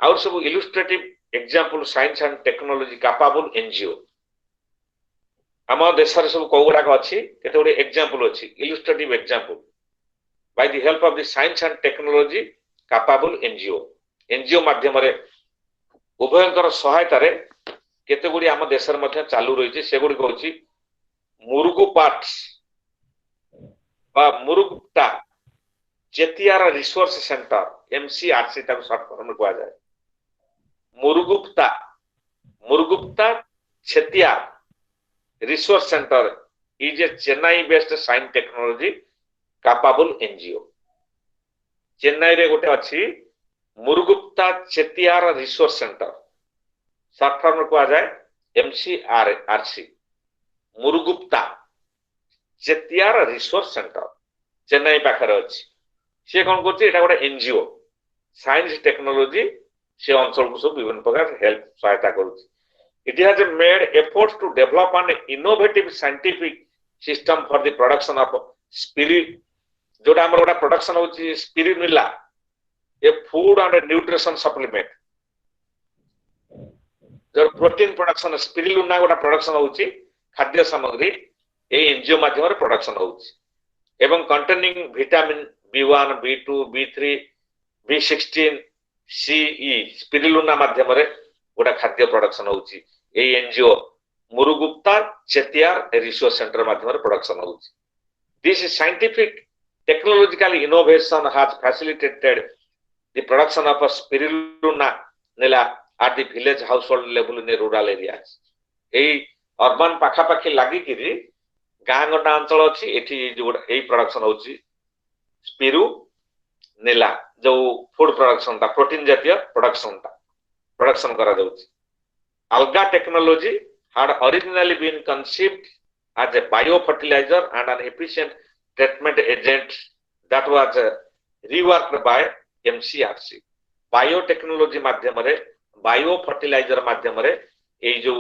आउर सब illustrative example science and technology capable NGO आम देश सब कौगुड़ाक अच्छी केते एग्जांपल अच्छी illustrative example by the help of the science and technology capable NGO माध्यम रे उभयंकर सहायता रे केते गुडी आम देश रे चालू रही से गुडी कहूची मुरुगुपाट बा मुरुगुप्ता चेतियार रिसोर्स सेंटर एमसीआरसी तक शॉर्ट फॉर्म में कहा जाए मुरुगुप्ता चेतियार Resource Center is a Chennai-based science technology capable NGO. Chennai रे गोटे अच्छी मुरुगुप्ता चेतियार रिसोर्स सेंटर शॉर्ट फॉर्म में कहा जाए MCRC मुरुगुप्ता चेतियार रिसोर्स सेंटर चेन्नई पाखरे अच्छी सी कौन करछि एटा गोटे एनजीओ साइंस टेक्नोलॉजी से अंचल को सब विभिन्न प्रकार हेल्प सहायता करूछि. It has made efforts to develop an innovative scientific system for the production of spirit जोटा हमर गोटा प्रोडक्शन होची spirulina A food and nutrition supplement जो प्रोटीन प्रोडक्शन स्पिरुलिना गोटा प्रोडक्शन होची खाद्य सामग्री ए एनजीओ माध्यम रे प्रोडक्शन होची एवं containing vitamin B1 B2 B3 B16 CE spirulina माध्यम रे गोटा खाद्य प्रोडक्शन होची ए एनजीओ मुरुगुप्ता चेतियार रिसर्च सेंटर माध्यम रे प्रोडक्शन होची this scientific technological innovation has facilitated the production of a spirulina nella at the village household level in the rural areas ei urban pakha pakhi lagi kiri gaang gota anchal achi eti ei production hochi spirulina jo food production ta protein jatiya production kara jauchi alga technology had originally been conceived as a biofertilizer and an efficient treatment agent that was reworked by MCRC biotechnology माध्यम रे bio fertiliser माध्यम रे ए जो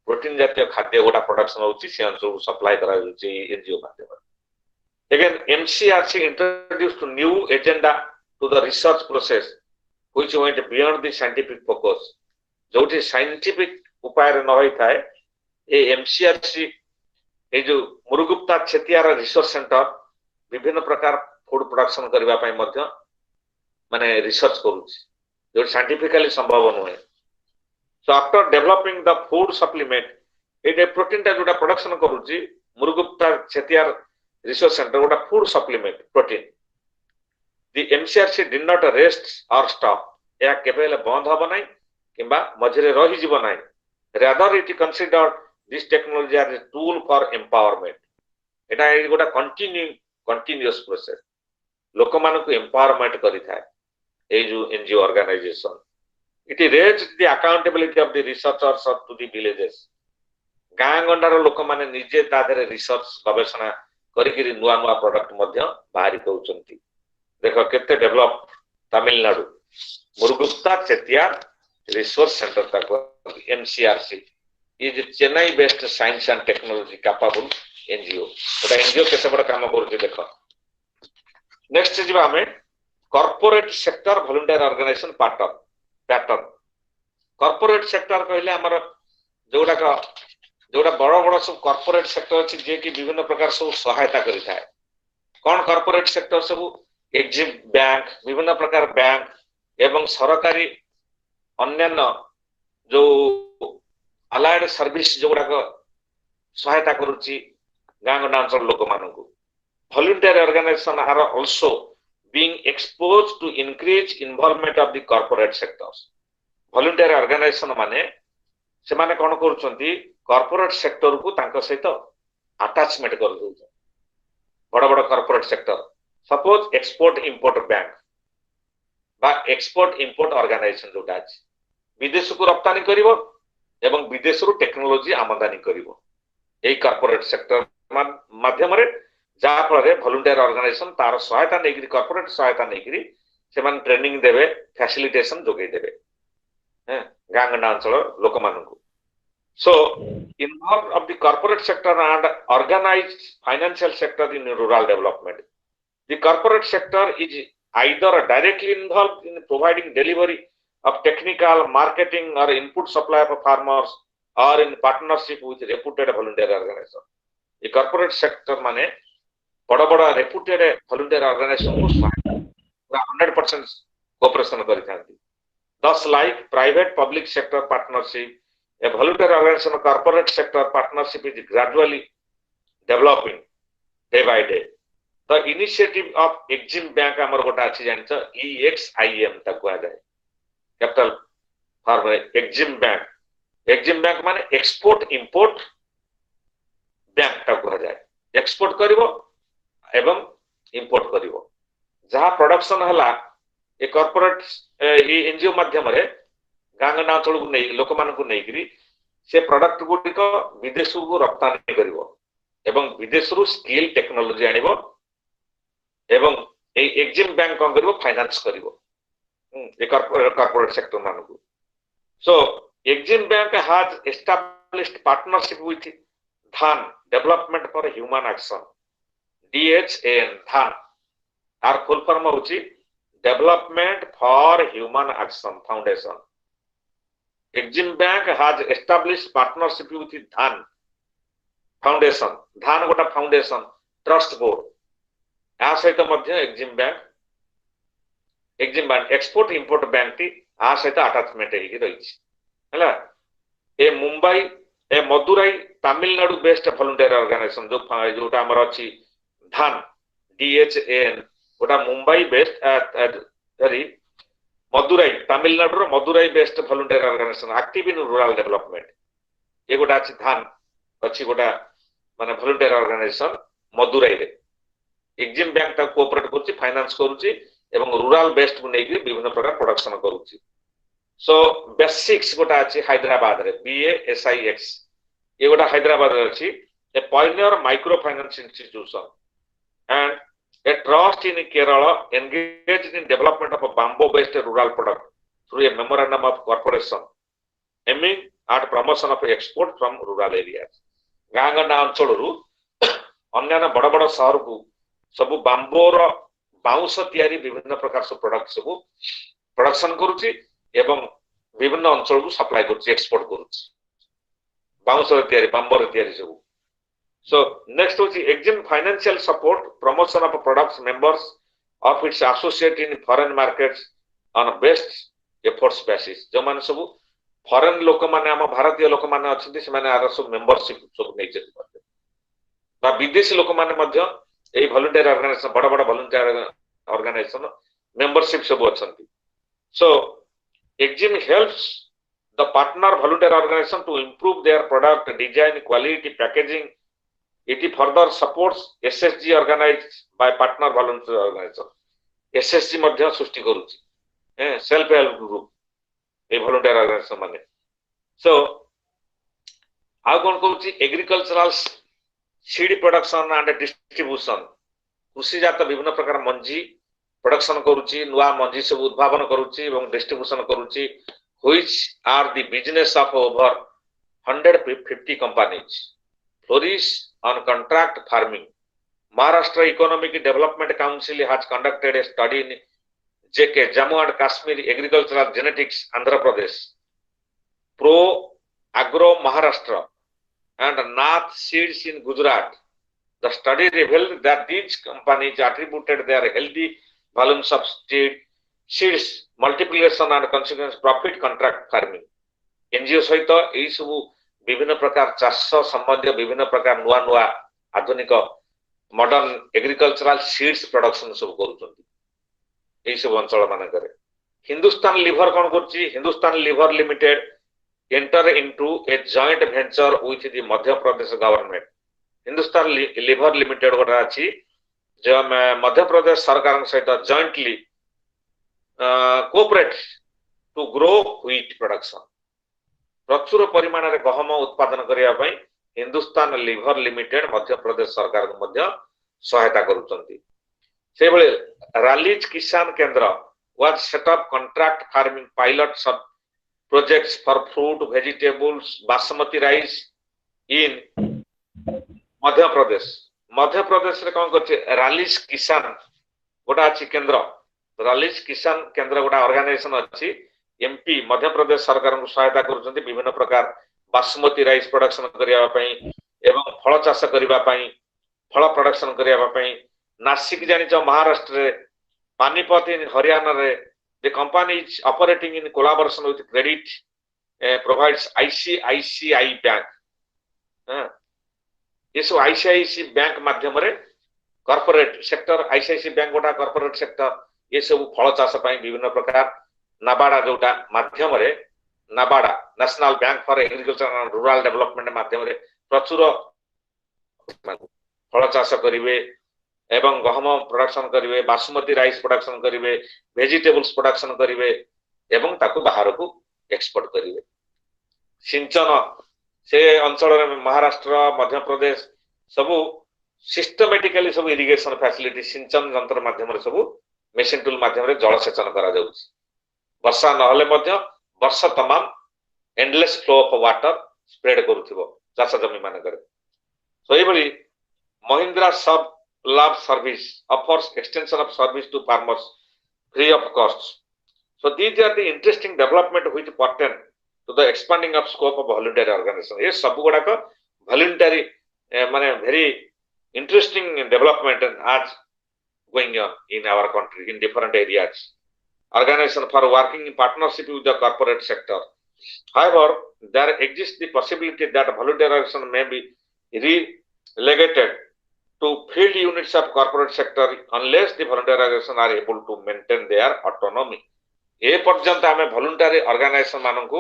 protein जातीय खाद्य गोटा production होची से अंशु सप्लाई करा होची एनजीओ माध्यम रे again MCRC introduced new agenda to the research process which went beyond the scientific focus जोठी साइंटिफिक उपाय रे न होई थाए ए MCRC ए जो मुरुगुप्ता छेतियार रिसर्च सेंटर विभिन्न प्रकार फूड प्रोडक्शन करबा पई मध्य माने रिसर्च करूची जो साइंटिफिकली संभव नहे so after developing the food supplement A protein ता जोटा प्रोडक्शन करूची मुरुगुप्ता छेतियार रिसर्च सेंटर गोटा food supplement protein the MCRC did not rest और स्टॉप या केवल बंद हबो नै किबा मझरे रहि जिवो नै rather it considered this technology as a tool for empowerment एटा गोटा कंटिन्यूअस प्रोसेस लोक मानक एम्पावरमेंट करि थाए ए जो NGO organization it raise the accountability of the researchers to the villages गां गंडार लोक माने निजे ताधरे रिसर्च गवेषणा करिकिरी नुआ नुआ प्रोडक्ट मध्य बाहरी दउचंती देखो केते develop Tamil Nadu Murugappa Chettiar research centre तक MCRC is Chennai based science and technology capable NGO ओटा एनजीओ केते बड़ काम करूची देखो नेक्स्ट जिबा हमें corporate sector volunteer organization pattern corporate sector कहले हमर जोड़ा बड़ बड़ सब कॉर्पोरेट सेक्टर अछि जे कि विभिन्न प्रकार सब सहायता करि थाए कोन कॉर्पोरेट सेक्टर सब एग्जिम बैंक विभिन्न प्रकार बैंक एवं सरकारी अन्यान्य जो अलाइड सर्विस जोड़ा को सहायता करूची गांगडा अंचल लोक मानकु volunteer organisation are also being exposed to increase involvement of the corporate sectors volunteer organisation माने से माने कोन करूचंती कॉर्पोरेट सेक्टर को तांको सहित अटैचमेंट कर दउछ बड़ बड़ corporate sector suppose export import bank बा एक्सपोर्ट इंपोर्ट ऑर्गेनाइजेशन जोटा अछि विदेश को रप्तानी करिवो एवं विदेश रु टेक्नोलॉजी आमदानी करिवो एई कॉर्पोरेट सेक्टर माध्यम रे जा फल रे वॉलंटियर ऑर्गेनाइजेशन तार सहायता नेगिरी कॉर्पोरेट सहायता नेगिरी से मान ट्रेनिंग देबे फैसिलिटेशन जोगे देबे हैं गांगडा अंचल लोक मानकु सो involved of the corporate sector and organized financial sector in rural development the corporate sector is either directly involved in providing delivery of technical marketing or input supply for farmers or in partnership with reputed volunteer organization the corporate sector माने बड़ा बड़ा reputed volunteer organization को 100% cooperation करि थांती thus like private public sector partnership a volunteer organization corporate sector partnership is gradually developing day by day the initiative of exim bank amar गोटा अछि जानिछ EXIM तक आ जाय capital for Exim bank माने export import bank तक आ जाए export करिवो एवं import करिवो जहा production हला ए कॉर्पोरेट ए एनजीओ माध्यम रे गांगना अंचल को नै लोक मान को नैकरी से प्रोडक्ट गुडी को विदेश को रप्तानी करिवो एवं विदेश रु स्किल टेक्नोलॉजी आनिवो एवं ए एक्जिम बैंक कोन करिवो फाइनेंस करिवो ए कॉर्पोरेट सेक्टर मान को so Exim bank has established partnership with Dhan development for human action DHAN Dhan आर फुल फॉर्म होची development for human action foundation Exim bank has established partnership with Dhan foundation Dhan गोटा foundation trust board आ सहित मध्य Exim bank export import bank टी आ सहित attachment हेकी रही हला ए मुंबई ए Madurai Tamil Nadu based volunteer organization जोटा हमर अछि धान DHAN गोटा मुंबई बेस्ड सॉरी मदुराई तमिलनाडु रो Madurai based volunteer organization active in rural development ये गोटा अछि धान अछि गोटा माने वॉलंटियर ऑर्गेनाइजेशन मदुराई रे एक्जिम बैंक ता कोऑपरेट करछि फाइनेंस करछि एवं रूरल बेस्ड को नेकी विभिन्न प्रकार प्रोडक्शन करछि सो बेसिक्स गोटा अछि हैदराबाद रे BASIX ये गोटा हैदराबाद रे अछि ए pioneer micro finance institution and a trust in Kerala engaged in development of a bamboo-based rural product through a memorandum of corporation aiming at promotion of export from rural areas. गांगना अंचलरू अन्य बड़ बड़ शहर को सब बांबोर बाउंस तैयारी विभिन्न प्रकार सब प्रोडक्ट सब प्रोडक्शन करूची एवं विभिन्न अंचल को सप्लाई करूची एक्सपोर्ट करूची बाउंस तैयारी बांबोर तैयारी सब So next was the exim financial support promotion of products members of its associate in foreign markets on a best efforts basis जो माने सब फॉरेन लोक माने हम भारतीय लोक माने अछंती से माने आर सब मेंबरशिप सब नै छै बा विदेशी लोक माने मध्य एई वॉलंटियर ऑर्गेनाइजेशन बड़ बड़ वॉलंटियर ऑर्गेनाइजेशन मेंबरशिप सब अछंती so exim helps the partner volunteer organization to improve their product design quality packaging. It further supports SSG organized by partner volunteer organization. SSG मध्य सृष्टि करूची self help group A volunteer organization माने so आ कोन करूची agricultural seed production and distribution कृषि जात विभिन्न प्रकार मंजी production करूची नुवा मंजी सब उद्भावन करूची एवं डिस्ट्रीब्यूशन करूची which are the business of over 150 companies flourish on contract farming. Maharashtra Economic Development Council has conducted a study in JK Jammu and Kashmir Agricultural Genetics Andhra Pradesh Pro Agro Maharashtra and Nath Seeds in Gujarat. The study revealed that these companies attributed their healthy volumes of seeds multiplication and consequence profit contract farming. NGO सहित एई सब विभिन्न प्रकार चाष संबंधी विभिन्न प्रकार नुआ नुआ आधुनिक मॉडर्न एग्रीकल्चरल सीड्स प्रोडक्शन सब करूछंती एई सब अंचल माने करे हिंदुस्तान लीवर कोन करछि Hindustan Lever Limited enter into a joint venture with the Madhya Pradesh government Hindustan Lever Limited गोटा अछि जो मध्य प्रदेश सरकार सहित jointly cooperate to grow wheat production प्रचुर परिमाण रे गहम उत्पादन करिया पई हिंदुस्तान लीवर लिमिटेड मध्य प्रदेश सरकार को मध्य सहायता करूचंती से बेले Rallis Kisan Kendra was set up contract farming pilot sub projects for fruit vegetables basmati rice in Madhya Pradesh रे कोन करछि रालीज किसान गोटा अछि केंद्र रालीज किसान केंद्र गोटा ऑर्गेनाइजेशन अछि एमपी मध्य प्रदेश सरकार को सहायता करूछंती विभिन्न प्रकार बासमती राइस प्रोडक्शन करिया पई एवं फल चाष करिया पई फल प्रोडक्शन करिया पई नासिक जानि जो महाराष्ट्र रे पानीपत इन हरियाणा रे the company is operating in collaboration with credit provides ICICI bank ये सब ICICI बैंक माध्यम रे कॉर्पोरेट सेक्टर ICICI बैंक गोटा कॉर्पोरेट सेक्टर ये सब फल चाष पई विभिन्न प्रकार नाबाड़ा जोटा माध्यम रे NABARD national bank for agriculture and rural development माध्यम रे प्रचुर फल चाष करिवे एवं गहम प्रोडक्शन करिवे बासमती राइस प्रोडक्शन करिवे वेजिटेबल्स प्रोडक्शन करिवे एवं ताकू बाहर को एक्सपोर्ट करिवे सिंचन से अंचल रे महाराष्ट्र मध्य प्रदेश सब सिस्टमैटिकली सब इरिगेशन फैसिलिटी सिंचन यंत्र माध्यम रे सब मेशिन टूल माध्यम रे जल सेचन करा जाउछि वर्षा नहले मध्य वर्ष तमाम endless flow of water spread करूथिबो चाष जमी माने करे So every Mahindra Sub Lab Service offers extension of service to farmers free of costs. So these are the interesting development which pertain to the expanding of scope of voluntary organization. Yes, सब गुड़ा का voluntary माने very interesting development and आज going on in our country in different areas. Organization for working in partnership with the corporate sector. However, there exists the possibility that voluntary organization may be relegated to field units of corporate sector unless the voluntary organization are able to maintain their autonomy. ए पर्यंत आमे voluntary organisation मानकु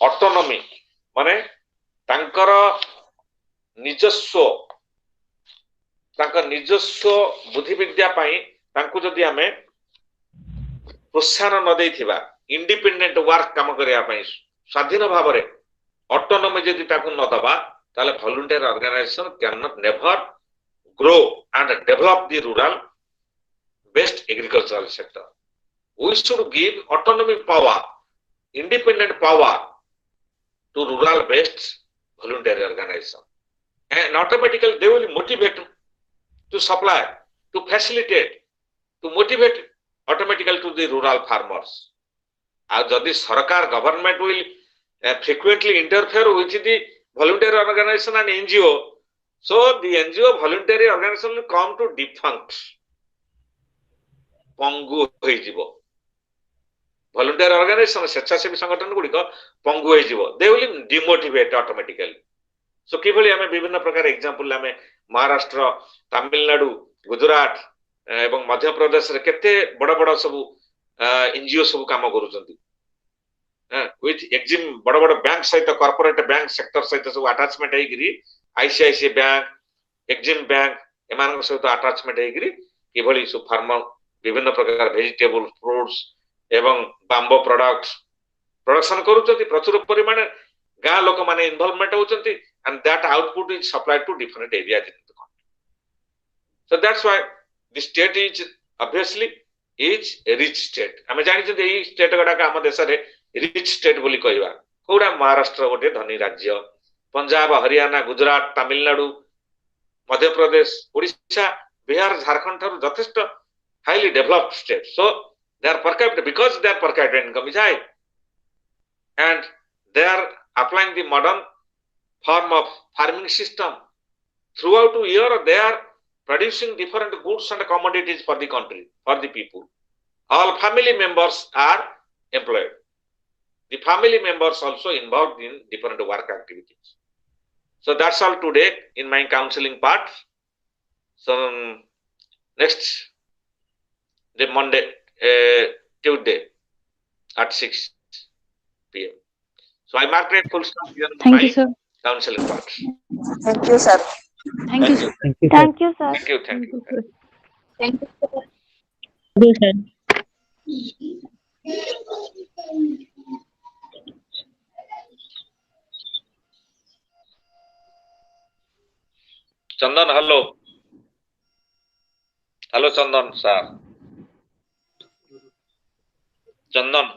autonomy माने तांकर निजस्व बुद्धि विद्या पाई तांकु जदि आमे प्रोत्साहन न देथिबा independent work काम करिया पाई स्वाधीन भाव रे ऑटोनॉमी जदि ताकु न दबा ताले voluntary organization can not never grow and develop the rural best agricultural sector. We should give autonomy power, independent power to rural-based voluntary organization. And automatically they will motivate to supply, to facilitate, to motivate automatically to the rural farmers. And the Sarkar government will frequently interfere with the voluntary organization and NGO. So the NGO voluntary organization will come to defunct. Pongu hoijibo. Voluntary organization स्वेच्छासेवी संगठन गुड़िक पंगु हो they will demotivate automatically. सो किभली आमे विभिन्न प्रकार example आमे महाराष्ट्र, तमिलनाडु, गुजरात एवं मध्य प्रदेश रे केते बड़ बड़ सब एनजीओ सब काम करूचंती विथ एक्जिम बड़ बड़ बैंक सहित कॉर्पोरेट बैंक सेक्टर सहित सब attachment हेगिरी ICICI bank, Exim bank एमान सहित अटैचमेंट हेगिरी किभली सब फार्मर विभिन्न प्रकार वेजिटेबल, फ्रूट्स एवं बांबो प्रोडक्ट्स प्रोडक्शन करूचंती प्रचुर परिमाण गाँ लोक माने इन्वॉल्वमेंट होचंती and that output is supplied to different areas in the country. So that's why the state is obviously is a rich state. हमें जानि छथि एई स्टेट गडा का हम देश रे रिच स्टेट बोली कहबा. कोडा महाराष्ट्र गोटे धनी राज्य, पंजाब, हरियाणा, गुजरात, तमिलनाडु, मध्य प्रदेश, ओडिशा, बिहार, झारखंड थारु जथेष्ट highly developed state. So they are per capita because their per capita income is high and they are applying the modern form of farming system throughout the year. They are producing different goods and commodities for the country, for the people. All family members are employed. The family members also involved in different work activities. So that's all today in my counseling part. So next the Monday, Tuesday at 6 p.m. So I mark it full stop here. Thank you, sir. Counseling part. Thank you, sir. Thank you, sir. Thank you, sir. Thank you. Thank you. Thank you, sir. Good, sir. Chandan, hello. Hello, Chandan, sir. Chandan.